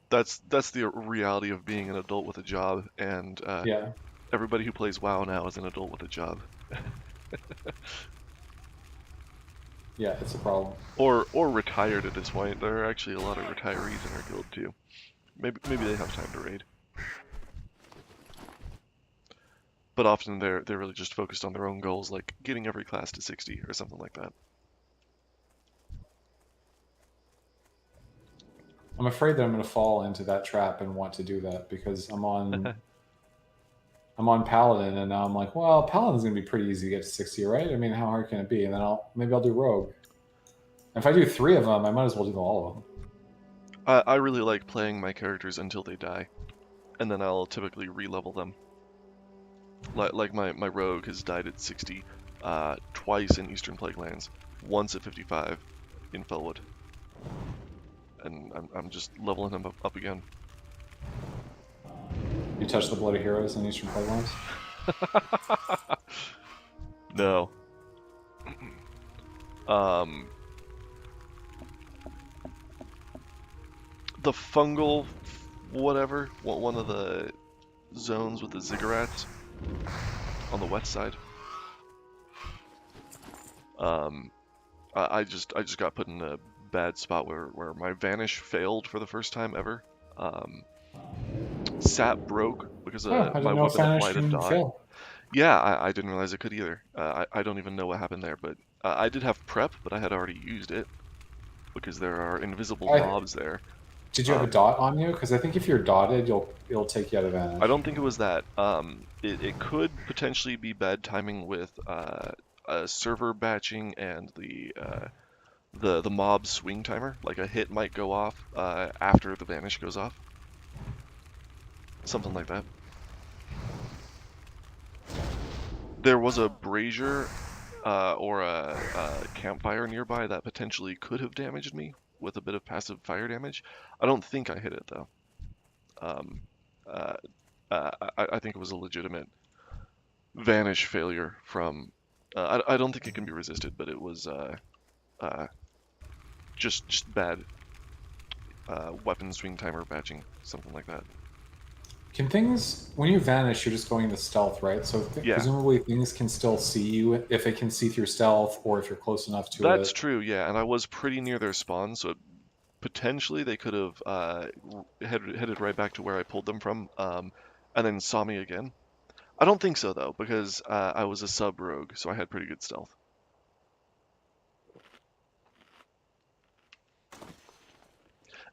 That's the reality of being an adult with a job, and everybody who plays WoW now is an adult with a job. Yeah, it's a problem. Or retired at this point. There are actually a lot of retirees in our guild too. Maybe they have time to raid. But often they're really just focused on their own goals, like getting every class to 60 or something like that. I'm afraid that I'm going to fall into that trap and want to do that because I'm on Paladin, and now I'm like, well, Paladin's going to be pretty easy to get to 60, right? I mean, how hard can it be? And then maybe I'll do Rogue. And if I do 3 of them, I might as well do all of them. I really like playing my characters until they die, and then I'll typically re-level them. Like my Rogue has died at 60 twice in Eastern Plaguelands, once at 55 in Felwood. And I'm just leveling him up again. You touch the Bloody Heroes in Eastern Plaguelands? No. The fungal whatever, one of the zones with the ziggurats on the west side. I just got put in a bad spot where my vanish failed for the first time ever. sap broke because Oh, I my didn't know weapon Vanish applied a can dot. fail. Yeah, I didn't realize it could either. I don't even know what happened there, but I did have prep, but I had already used it because there are invisible mobs there. Did you have a dot on you? Because I think if you're dotted, it'll take you out of Vanish. I don't think it was that. It could potentially be bad timing with server batching and the mob swing timer. Like a hit might go off after the Vanish goes off. Something like that. There was a brazier or a campfire nearby that potentially could have damaged me with a bit of passive fire damage. I don't think I hit it though. I think it was a legitimate Vanish failure from. I don't think it can be resisted, but it was just bad weapon swing timer batching, something like that. Can things, when you vanish, you're just going into stealth, right? So Yeah. Presumably things can still see you if it can see through stealth, or if you're close enough to it. That's true, yeah. And I was pretty near their spawn, so potentially they could have headed right back to where I pulled them from, and then saw me again. I don't think so though, because I was a sub rogue, so I had pretty good stealth.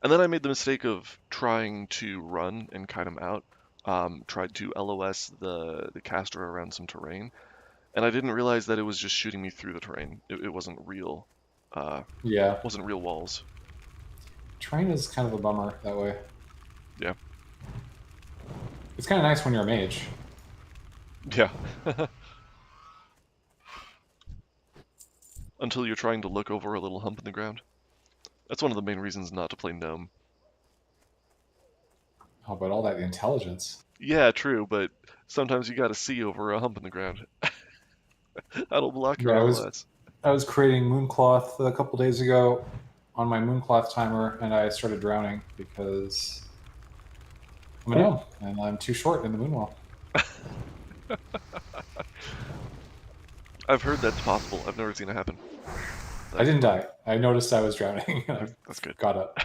And then I made the mistake of trying to run and kite him out. Tried to LOS the caster around some terrain, and I didn't realize that it was just shooting me through the terrain. It wasn't real. Yeah. Wasn't real walls. Terrain is kind of a bummer that way. Yeah. It's kind of nice when you're a mage. Yeah. Until you're trying to look over a little hump in the ground. That's one of the main reasons not to play Gnome. Oh, but all that intelligence. Yeah, true, but sometimes you gotta see over a hump in the ground. That'll block your LOS. I was creating Mooncloth a couple days ago on my Mooncloth timer, and I started drowning because I'm a gnome, and I'm too short in the Moonwall. I've heard that's possible. I've never seen it happen. I didn't die. I noticed I was drowning. That's good. Got up.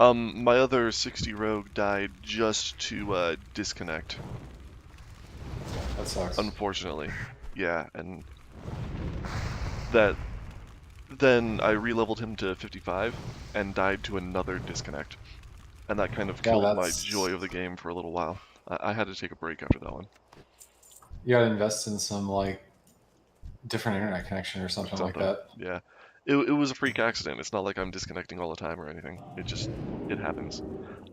My other 60 rogue died just to disconnect. That sucks. Unfortunately. Yeah, and that then I re-leveled him to 55 and died to another disconnect. And that kind of killed my joy of the game for a little while. I had to take a break after that one. You gotta invest in some like different internet connection or something like that. Yeah. It was a freak accident. It's not like I'm disconnecting all the time or anything. It happens.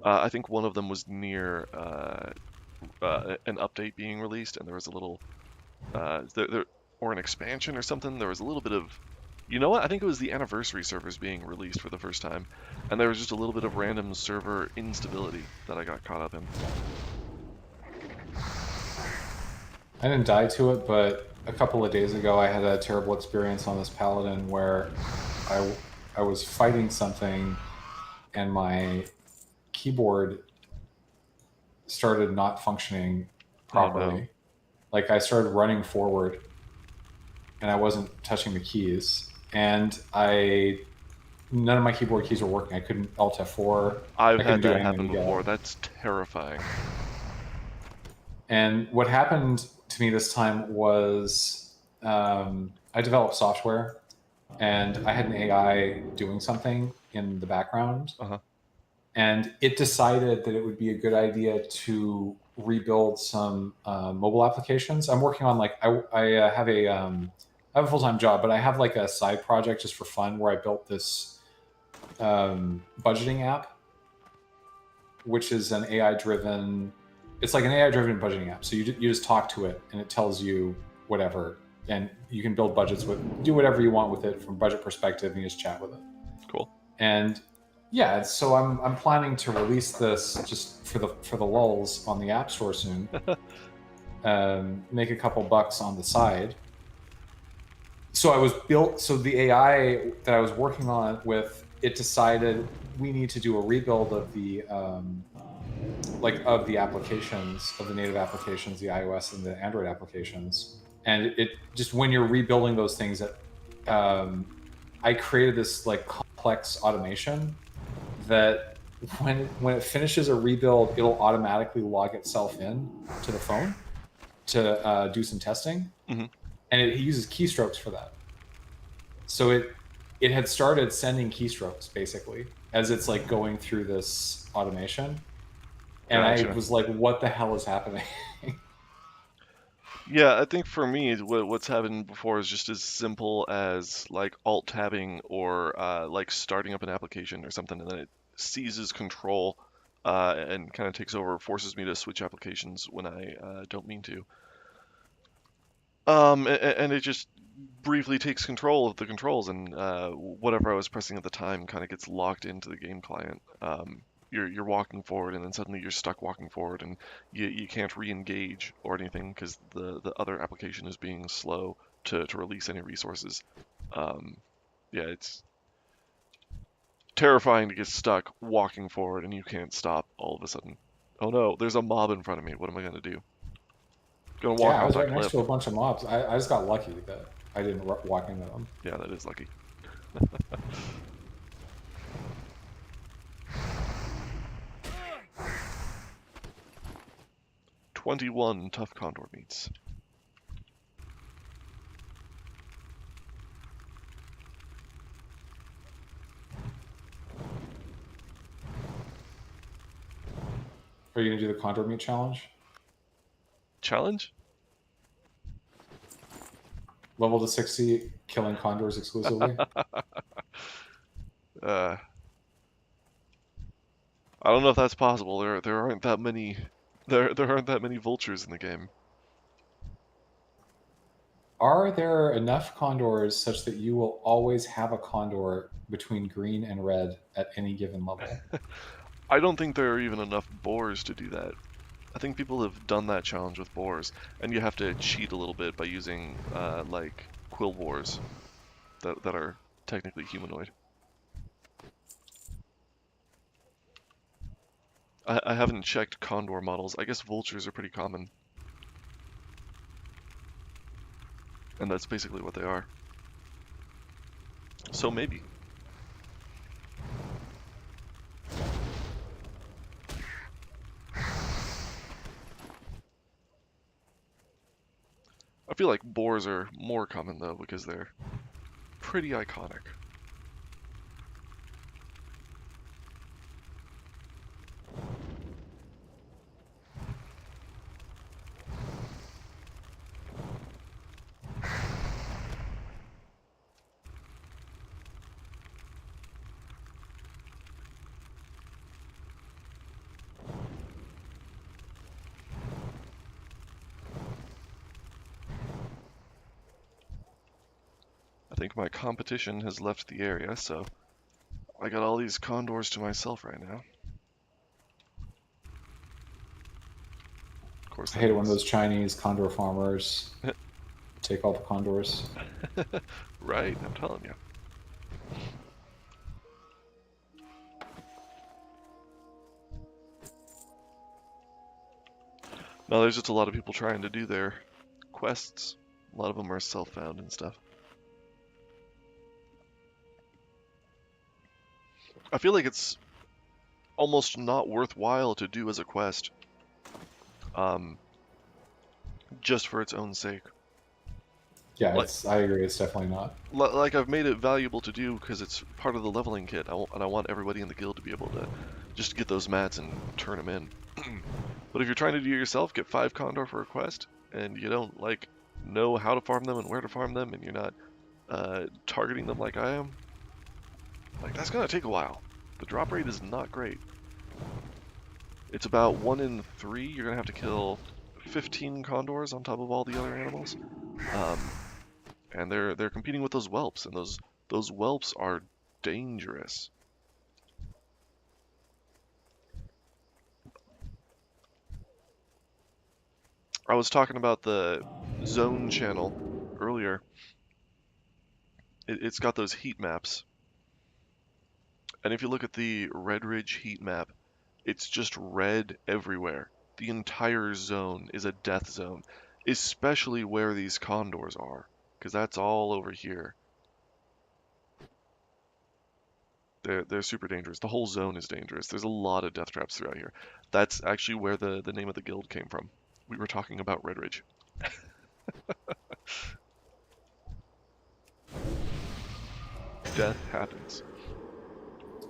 I think one of them was near an update being released, and there was a little or an expansion or something. There was a little bit of, you know what? I think it was the anniversary servers being released for the first time, and there was just a little bit of random server instability that I got caught up in. I didn't die to it, but a couple of days ago I had a terrible experience on this paladin where I was fighting something and my keyboard started not functioning properly. Oh, no. Like I started running forward and I wasn't touching the keys, and none of my keyboard keys were working. I couldn't Alt F4. I've had that happen before. That's terrifying. And what happened to me this time was I developed software, and I had an AI doing something in the background, and it decided that it would be a good idea to rebuild some mobile applications. I'm working on I have a full-time job, but I have like a side project just for fun where I built this budgeting app, which is an AI-driven. It's like an AI-driven budgeting app. So you just talk to it, and it tells you whatever, and you can build budgets do whatever you want with it from a budget perspective, and you just chat with it. Cool. And Yeah, so I'm planning to release this just for the lulls on the App Store soon. Make a couple bucks on the side. So the AI that I was working on with it decided we need to do a rebuild of the of the applications, of the native applications, the iOS and the Android applications, and it just, when you're rebuilding those things, I created this like complex automation that when it finishes a rebuild, it'll automatically log itself in to the phone to do some testing, Mhm. and it uses keystrokes for that. So it had started sending keystrokes basically as it's like going through this automation, and I Gotcha. was like, "What the hell is happening?" Yeah, I think for me, what's happened before is just as simple as like alt tabbing or like starting up an application or something, and then it seizes control and kind of takes over, forces me to switch applications when I don't mean to. And it just briefly takes control of the controls, and whatever I was pressing at the time kind of gets locked into the game client. You're walking forward, and then suddenly you're stuck walking forward, and you can't re-engage or anything because the other application is being slow to release any resources. Yeah, it's terrifying to get stuck walking forward and you can't stop all of a sudden. Oh no, there's a mob in front of me. What am I gonna do? Gonna walk Yeah, I off was that right next cliff. to a bunch of mobs. I just got lucky that I didn't walk into them. Yeah, that is lucky. 21 tough condor meats. Are you gonna do the condor meat challenge? Challenge? Level to 60, killing condors exclusively. I don't know if that's possible. There aren't that many there aren't that many vultures in the game. Are there enough condors such that you will always have a condor between green and red at any given level? I don't think there are even enough boars to do that. I think people have done that challenge with boars, and you have to cheat a little bit by using like quill boars that are technically humanoid. I haven't checked condor models. I guess vultures are pretty common. And that's basically what they are. So maybe. I feel like boars are more common though because they're pretty iconic. I think my competition has left the area, so I got all these condors to myself right now. Of course, I hate it when those Chinese condor farmers take all the condors. Right, I'm telling you. No, there's just a lot of people trying to do their quests. A lot of them are self-found and stuff. I feel like it's almost not worthwhile to do as a quest. Just for its own sake. Yeah, I agree. It's definitely not. Like I've made it valuable to do because it's part of the leveling kit, and I want everybody in the guild to be able to just get those mats and turn them in. But if you're trying to do it yourself, get 5 condor for a quest, and you don't like know how to farm them and where to farm them, and you're not targeting them like I am, like that's gonna take a while. The drop rate is not great. It's about 1 in 3. You're gonna have to kill 15 condors on top of all the other animals. And they're competing with those whelps, and those whelps are dangerous. I was talking about the zone channel earlier. It's got those heat maps. And if you look at the Red Ridge heat map, it's just red everywhere. The entire zone is a death zone, especially where these condors are, because that's all over here. They're super dangerous. The whole zone is dangerous. There's a lot of death traps throughout here. That's actually where the name of the guild came from. We were talking about Red Ridge. Death happens.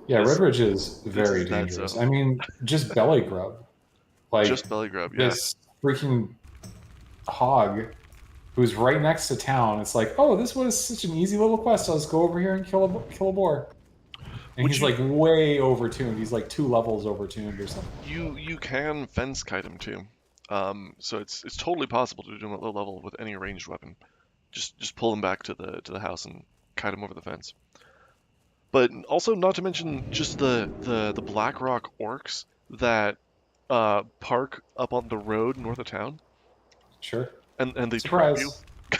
Yeah, This- Red Ridge is very is that dangerous. zone. I mean, just belly grub. Like Just belly grub, yeah. this freaking hog who's right next to town. It's like, oh, this was such an easy little quest. I'll just go over here and kill a boar. And Would he's you- like way overtuned. He's like 2 levels overtuned or something. You can fence kite him too. So it's totally possible to do him at low level with any ranged weapon. Just pull him back to the house and kite him over the fence. But also, not to mention just the Blackrock orcs that park up on the road north of town, Sure. and they trap Surprise. you.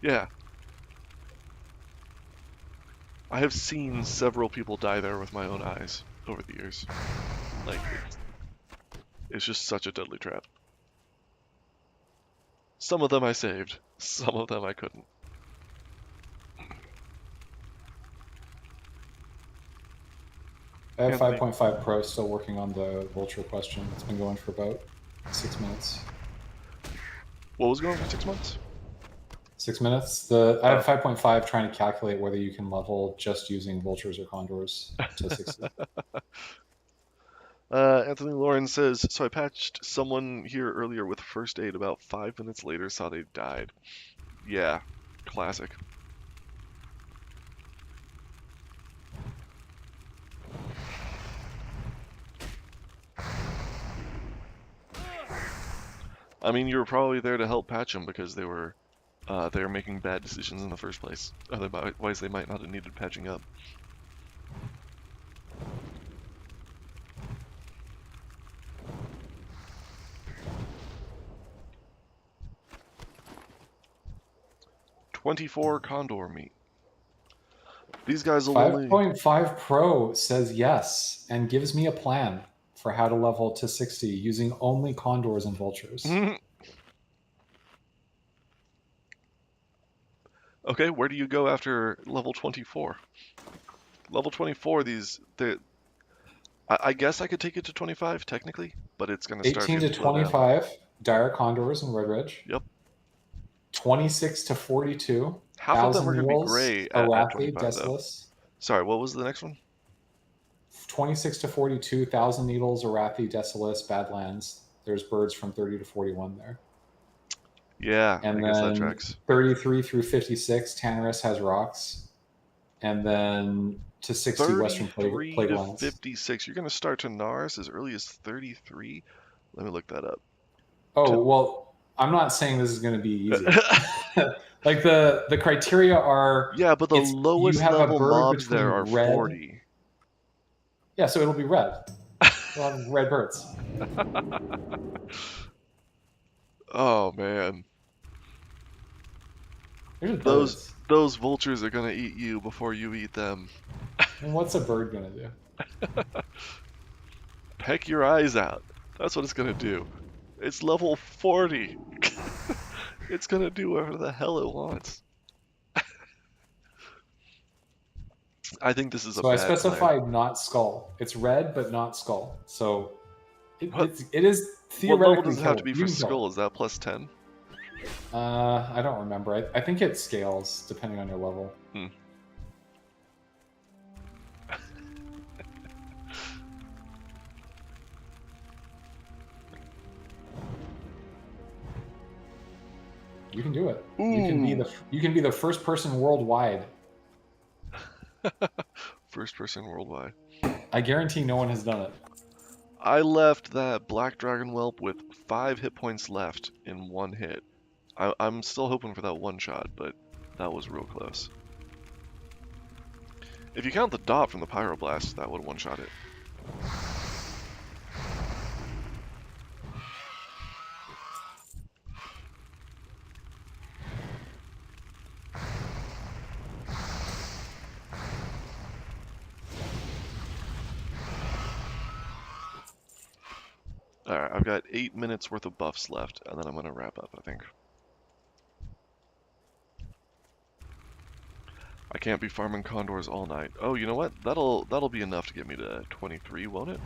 Yeah. I have seen several people die there with my own eyes over the years. Like, it's just such a deadly trap. Some of them I saved, some of them I couldn't. I have Anthony. 5.5 Pro still working on the vulture question. It's been going for about 6 minutes. What was going on for 6 months? 6 minutes. I have 5.5 trying to calculate whether you can level just using vultures or condors to 60. Anthony Lauren says, so I patched someone here earlier with first aid. About 5 minutes later, saw they died. Yeah, classic. I mean, you were probably there to help patch them because they were making bad decisions in the first place. Otherwise, they might not have needed patching up. $24 condor meat. These guys will only... 5.5 Pro says yes and gives me a plan for how to level to 60 using only condors and vultures. Okay, where do you go after level 24? Level 24, I guess I could take it to 25 technically, but it's going to start 18 to getting slow down. 25 dire condors and Red Ridge. Yep. 26 to 42. Half of them are going to be Mules, gray at Arathi, 25 though. Decilis. Sorry, what was the next one? 26 to 42, 1,000 Needles, Arathi, Decilis, Badlands. There's birds from 30 to 41 there. Yeah, And I guess that then tracks. 33 through 56, Tannerus has rocks. And then to 60, Western 33 Plague to Lands. 56. You're going to start to Naris as early as 33? Let me look that up. Oh, well, I'm not saying this is going to be easy. Like the criteria are... Yeah, but the it's- lowest you have a level bird mobs there are between red- 40. Yeah, so it'll be red. We'll have red birds. Oh man, They're just birds. those vultures are gonna eat you before you eat them. And what's a bird going to do? Peck your eyes out. That's what it's gonna do. It's level 40. It's gonna do whatever the hell it wants. I think this is a So I bad plan. specified not skull. It's red, but not skull. So it What- is What theoretically level does it have to be killable. for You can kill skull? Is that plus 10? it. I don't remember. I think it scales depending on your level. You can do it. You can be the first person worldwide. First person worldwide. I guarantee no one has done it. I left that Black Dragon Whelp with 5 hit points left in one hit. I'm still hoping for that one shot, but that was real close. If you count the dot from the Pyroblast, that would one shot it. Alright, I've got 8 minutes worth of buffs left, and then I'm gonna wrap up, I think. I can't be farming condors all night. Oh, you know what? That'll be enough to get me to 23, won't it?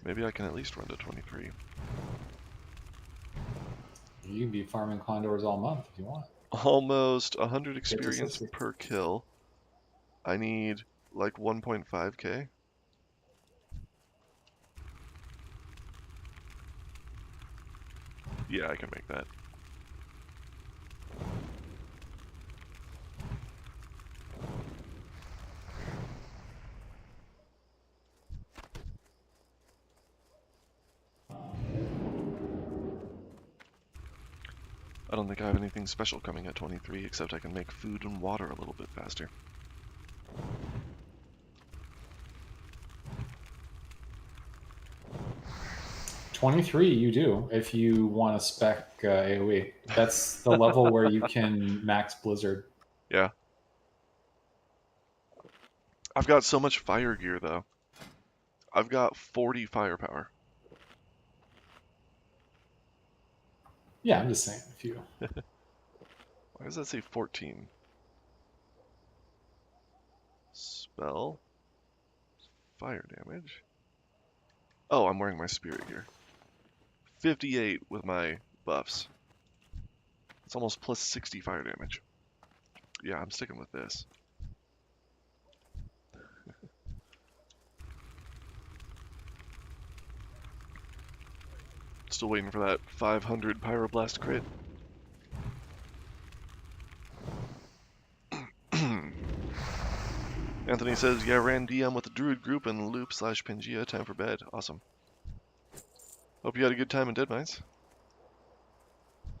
Maybe I can at least run to 23. You can be farming condors all month if you want. Almost 100 Get to experience 60. per kill. I need like 1.5k. Yeah, I can make that. I don't think I have anything special coming at 23, except I can make food and water a little bit faster. $23 you do if you want to spec AoE. That's the level where you can max Blizzard. Yeah. I've got so much fire gear, though. I've got 40 firepower. Yeah, I'm just saying if you... Why does that say 14? Spell. Fire damage. Oh, I'm wearing my spirit gear. 58 with my buffs. It's almost plus 60 fire damage. Yeah, I'm sticking with this. Still waiting for that 500 pyroblast crit. Anthony says, yeah, ran DM with the Druid group and Loop/Pangea. Time for bed. Awesome. Hope you had a good time in Dead Mines.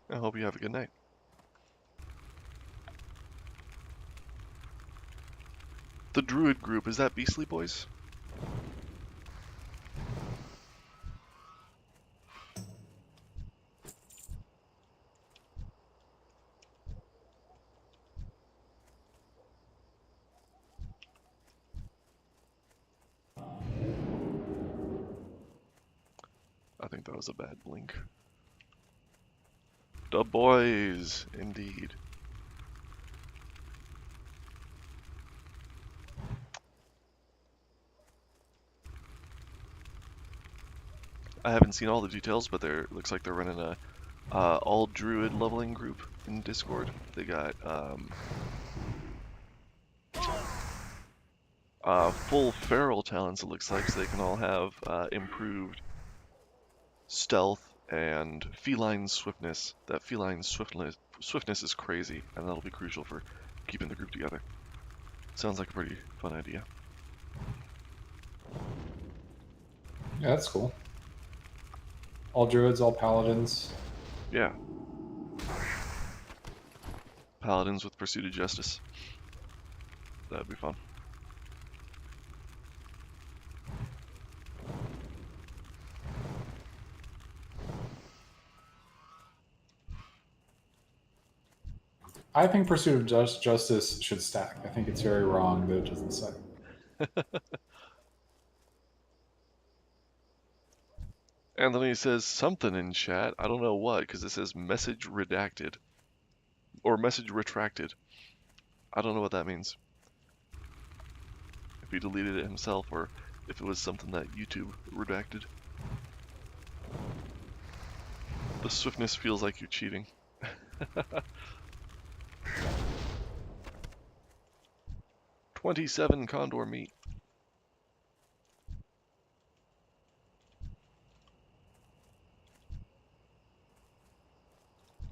I hope you have a good night. The Druid group, is that Beastly Boys? I think that was a bad blink. The boys, indeed. I haven't seen all the details, but there looks like they're running a all druid leveling group in Discord. They got full feral talents, it looks like, so they can all have improved stealth and feline swiftness. That feline swiftness is crazy, and that'll be crucial for keeping the group together. Sounds like a pretty fun idea. Yeah, that's cool. All druids, all paladins. Yeah. Paladins with Pursuit of Justice. That'd be fun. I think Pursuit of Justice should stack. I think it's very wrong that it doesn't say. Anthony says something in chat. I don't know what, because it says message redacted. Or message retracted. I don't know what that means. If he deleted it himself, or if it was something that YouTube redacted. The swiftness feels like you're cheating. 27 condor meat.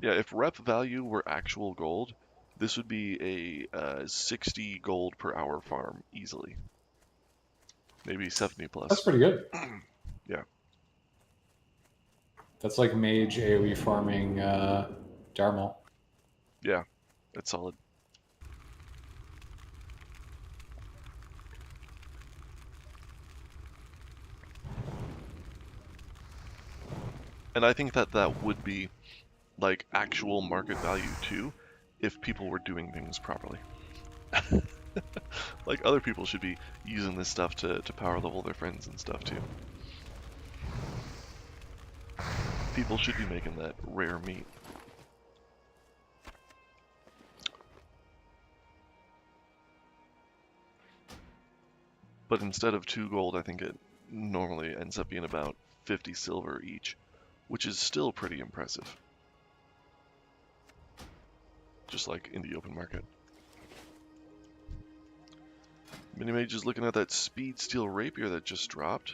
Yeah, if rep value were actual gold, this would be a 60 gold per hour farm easily. Maybe 70 plus. That's pretty good. Yeah. That's like mage AoE farming Dharma. Yeah, that's solid. And I think that that would be like actual market value too, if people were doing things properly. Like other people should be using this stuff to power level their friends and stuff too. People should be making that rare meat. But instead of 2 gold, I think it normally ends up being about 50 silver each, which is still pretty impressive. Just like in the open market. Minimage is looking at that speed steel rapier that just dropped.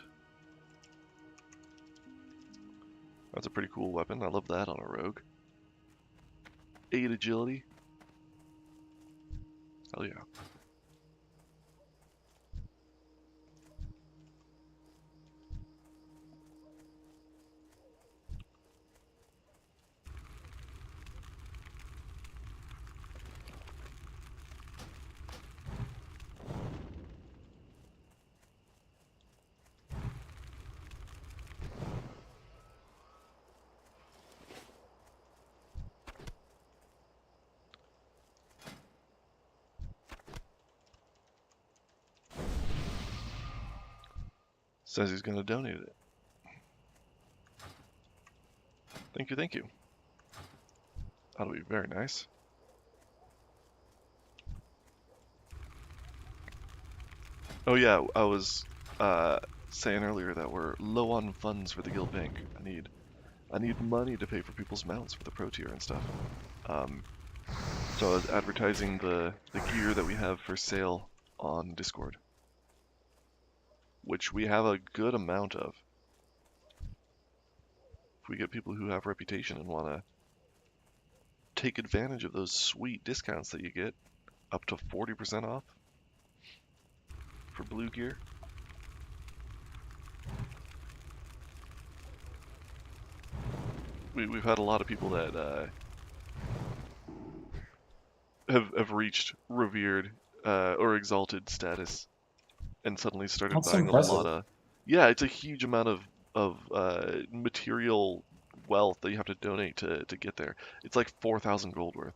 That's a pretty cool weapon. I love that on a rogue. 8 agility. Hell yeah. Says he's going to donate it. Thank you, thank you. That'll be very nice. Oh yeah, I was saying earlier that we're low on funds for the guild bank. I need money to pay for people's mounts for the pro tier and stuff. So I was advertising the gear that we have for sale on Discord, which we have a good amount of. If we get people who have reputation and want to take advantage of those sweet discounts that you get, up to 40% off for blue gear. We've had a lot of people that have reached revered or exalted status and suddenly started That's buying impressive. a lot of... Yeah, it's a huge amount of material wealth that you have to donate to get there. It's like 4,000 gold worth.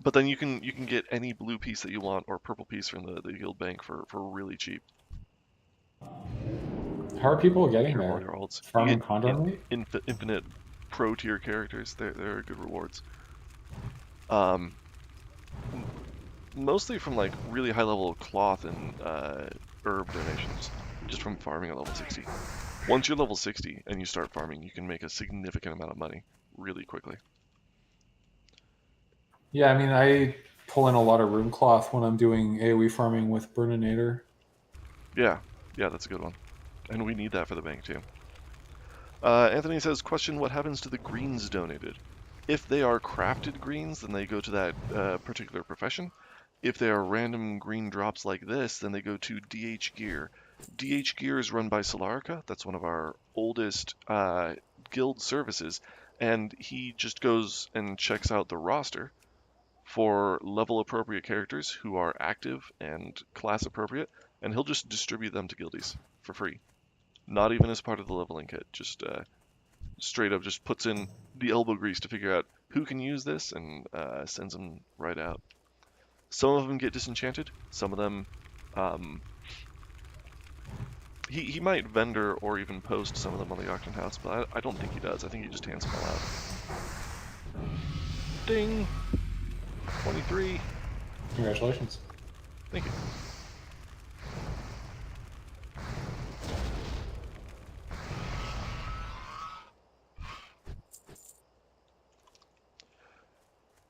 But then you can get any blue piece that you want or purple piece from the guild bank for really cheap. How are people getting Pure there? Warrior Alts. You Farming get Condor meat? infinite pro tier characters. They're good rewards. Mostly from like really high level cloth and herb donations, just from farming at level 60. Once you're level 60 and you start farming, you can make a significant amount of money really quickly. Yeah, I mean, I pull in a lot of rune cloth when I'm doing AoE farming with Burninator. Yeah, that's a good one. And we need that for the bank too. Anthony says, question, what happens to the greens donated? If they are crafted greens, then they go to that particular profession. If they are random green drops like this, then they go to DH Gear. DH Gear is run by Solarica. That's one of our oldest guild services. And he just goes and checks out the roster for level appropriate characters who are active and class appropriate, and he'll just distribute them to guildies for free. Not even as part of the leveling kit, just straight up just puts in the elbow grease to figure out who can use this and sends them right out. Some of them get disenchanted, some of them he might vendor or even post some of them on the auction house, but I don't think he does. I think he just hands them all out. Ding! 23. Congratulations. Thank you.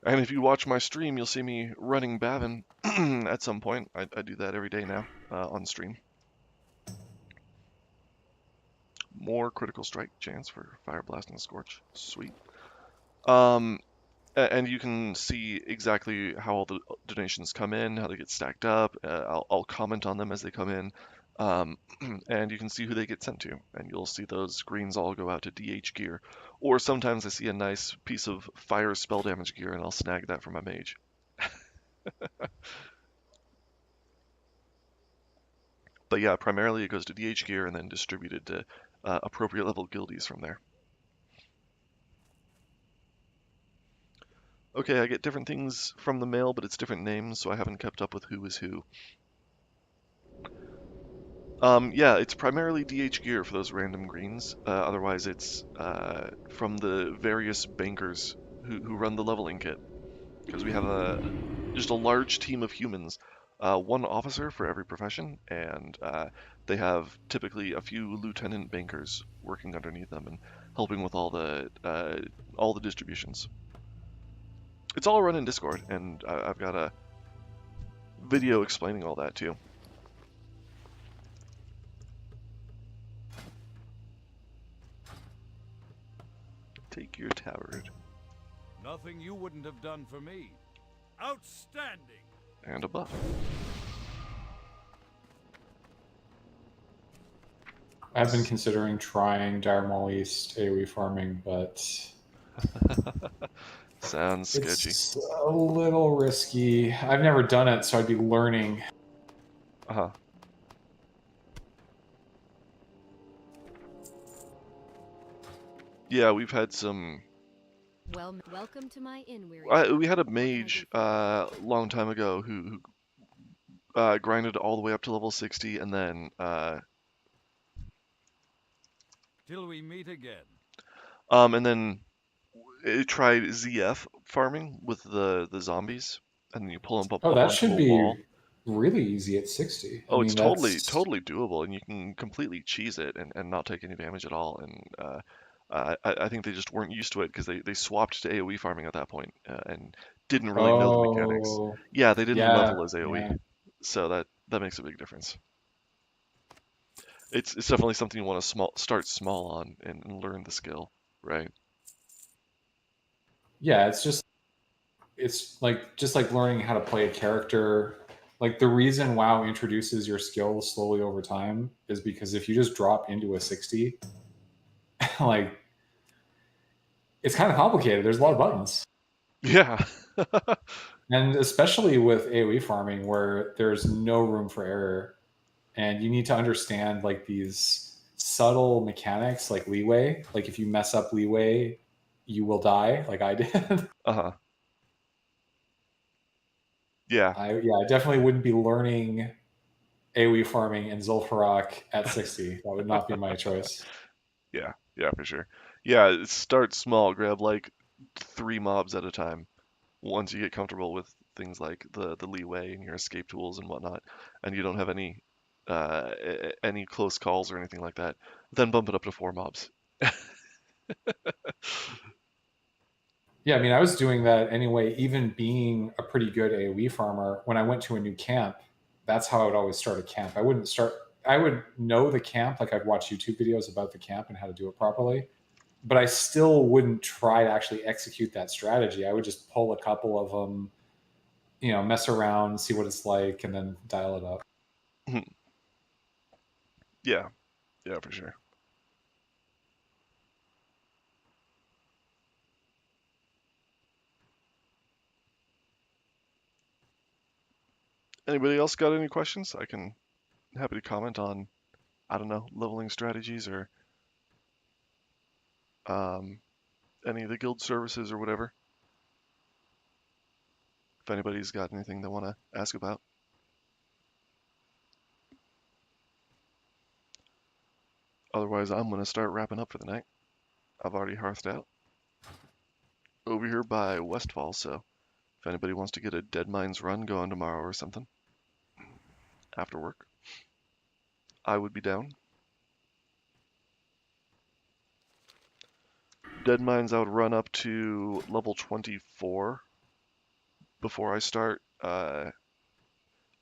And if you watch my stream, you'll see me running Bavin at some point. I do that every day now on stream. More critical strike chance for Fire Blast and Scorch. Sweet. And you can see exactly how all the donations come in, how they get stacked up. I'll comment on them as they come in. And you can see who they get sent to. And you'll see those greens all go out to DH gear. Or sometimes I see a nice piece of fire spell damage gear and I'll snag that for my mage. But yeah, primarily it goes to DH gear and then distributed to appropriate level guildies from there. Okay, I get different things from the mail, but it's different names, so I haven't kept up with who is who. Yeah, it's primarily DH gear for those random greens. Otherwise, it's from the various bankers who run the leveling kit. Because we have just a large team of humans, one officer for every profession, and they have typically a few lieutenant bankers working underneath them and helping with all the distributions. It's all run in Discord, and I've got a video explaining all that too. Take your tabard. Nothing you wouldn't have done for me. Outstanding. And a buff. I've been considering trying Dire Mall East AoE farming, but Sounds sketchy. it's a little risky. I've never done it, so I'd be learning. Uh-huh. Yeah, we've had some... Welcome to my inn, weary. We had a mage long time ago who grinded all the way up to level 60 and then Till we meet again. It tried ZF farming with the zombies, and then you pull them up Oh, that onto should a be wall. really easy at 60. Oh, I it's mean, totally doable, and you can completely cheese it and not take any damage at all. And I think they just weren't used to it because they swapped to AoE farming at that point and didn't really know the mechanics. Oh, Yeah, they didn't yeah, level as AoE, yeah. so that makes a big difference. It's definitely something you want to start small on and learn the skill, right? Yeah, it's like just like learning how to play a character. Like the reason WoW introduces your skills slowly over time is because if you just drop into a 60, like it's kind of complicated. There's a lot of buttons. Yeah. And especially with AoE farming where there's no room for error and you need to understand like these subtle mechanics like leeway. Like if you mess up leeway, you will die like I did. Uh-huh. Yeah. I definitely wouldn't be learning AoE farming in Zul'Farrak at 60. That would not be my choice. Yeah, for sure. Yeah, start small, grab like 3 mobs at a time. Once you get comfortable with things like the leeway and your escape tools and whatnot, and you don't have any close calls or anything like that, then bump it up to 4 mobs. Yeah, I mean, I was doing that anyway, even being a pretty good AoE farmer. When I went to a new camp, that's how I would always start a camp. I would know the camp, like I'd watch YouTube videos about the camp and how to do it properly, but I still wouldn't try to actually execute that strategy. I would just pull a couple of them, mess around, see what it's like, and then dial it up. Yeah, for sure. Anybody else got any questions? Happy to comment on, I don't know, leveling strategies or any of the guild services or whatever. If anybody's got anything they want to ask about. Otherwise, I'm going to start wrapping up for the night. I've already hearthed out. Over here by Westfall, so if anybody wants to get a Dead Mines run going tomorrow or something, after work, I would be down. Dead Mines, I would run up to level 24 before I start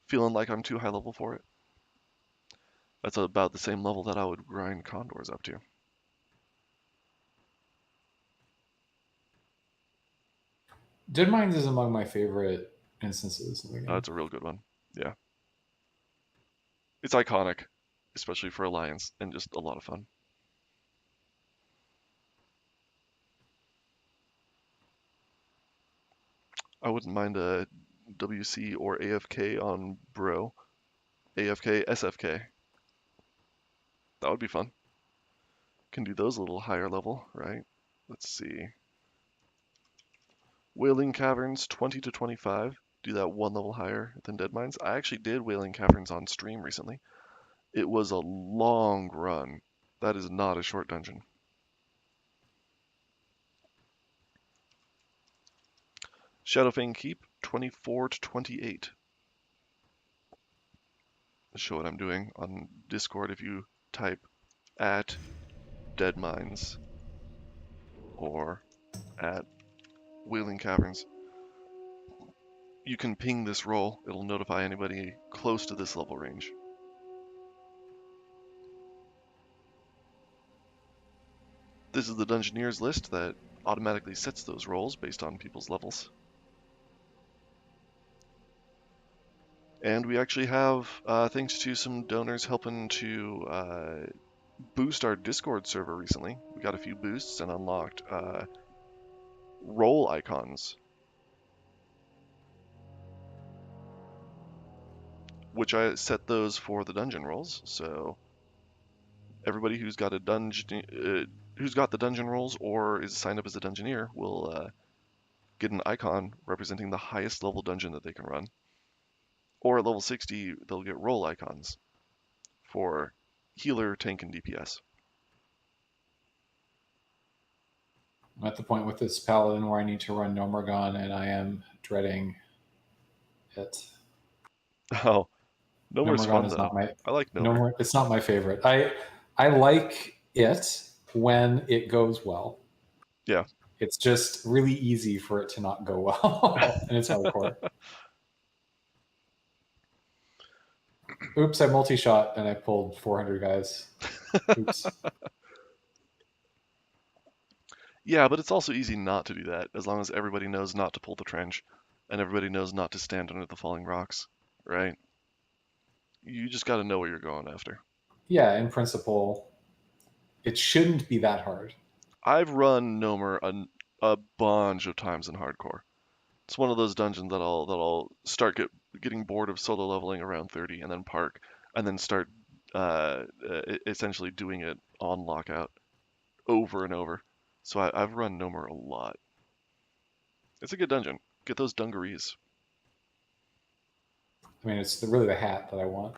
feeling like I'm too high level for it. That's about the same level that I would grind Condors up to. Dead Mines is among my favorite instances in the game. That's a real good one. Yeah. It's iconic, especially for Alliance, and just a lot of fun. I wouldn't mind a WC or AFK on Bro. AFK, SFK. That would be fun. Can do those a little higher level, right? Let's see. Wailing Caverns, 20 to 25. Do that one level higher than Dead Mines. I actually did Wailing Caverns on stream recently, It was a long run. That is not a short dungeon. Shadowfang Keep, 24 to 28. I'll show what I'm doing on Discord if you type at Dead Mines or at Wailing Caverns. You can ping this roll. It'll notify anybody close to this level range. This is the Dungeoneers list that automatically sets those rolls based on people's levels. And we actually have, thanks to some donors helping to boost our Discord server recently, we got a few boosts and unlocked roll icons, which I set those for the dungeon rolls. So everybody who's got a who's got the dungeon rolls or is signed up as a Dungeoneer will get an icon representing the highest level dungeon that they can run. Or at level 60, they'll get roll icons for healer, tank, and DPS. I'm at the point with this paladin where I need to run Nomergon, and I am dreading it. Oh, Nomer's fun is though. not my. I like Nomer. It's not my favorite. I like it when it goes well. Yeah. It's just really easy for it to not go well, and it's hardcore. Oops, I multi-shot and I pulled 400 guys. Oops. Yeah, but it's also easy not to do that, as long as everybody knows not to pull the trench, and everybody knows not to stand under the falling rocks, right? You just got to know what you're going after. Yeah, in principle, it shouldn't be that hard. I've run Nomer a bunch of times in hardcore. It's one of those dungeons that I'll start getting bored of solo leveling around 30, and then park, and then start essentially doing it on lockout over and over. So I've run Nomer a lot. It's a good dungeon. Get those dungarees. I mean, it's really the hat that I want.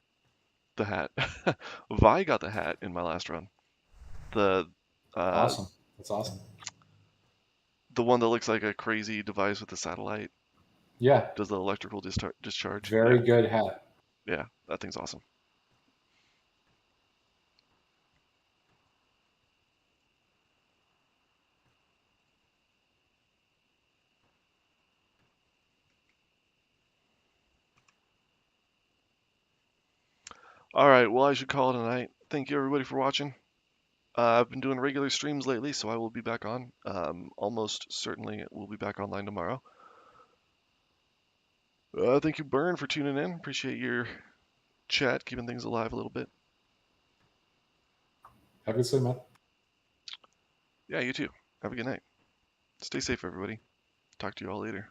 The hat. Vi got the hat in my last run. Awesome. That's awesome. The one that looks like a crazy device with a satellite. Yeah. Does the electrical discharge. Very good hat. Yeah, that thing's awesome. All right, well, I should call it a night. Thank you, everybody, for watching. I've been doing regular streams lately, so I will be back on. Almost certainly we'll be back online tomorrow. Thank you, Burn, for tuning in. Appreciate your chat, keeping things alive a little bit. Have a good sleep, man. Yeah, you too. Have a good night. Stay safe, everybody. Talk to you all later.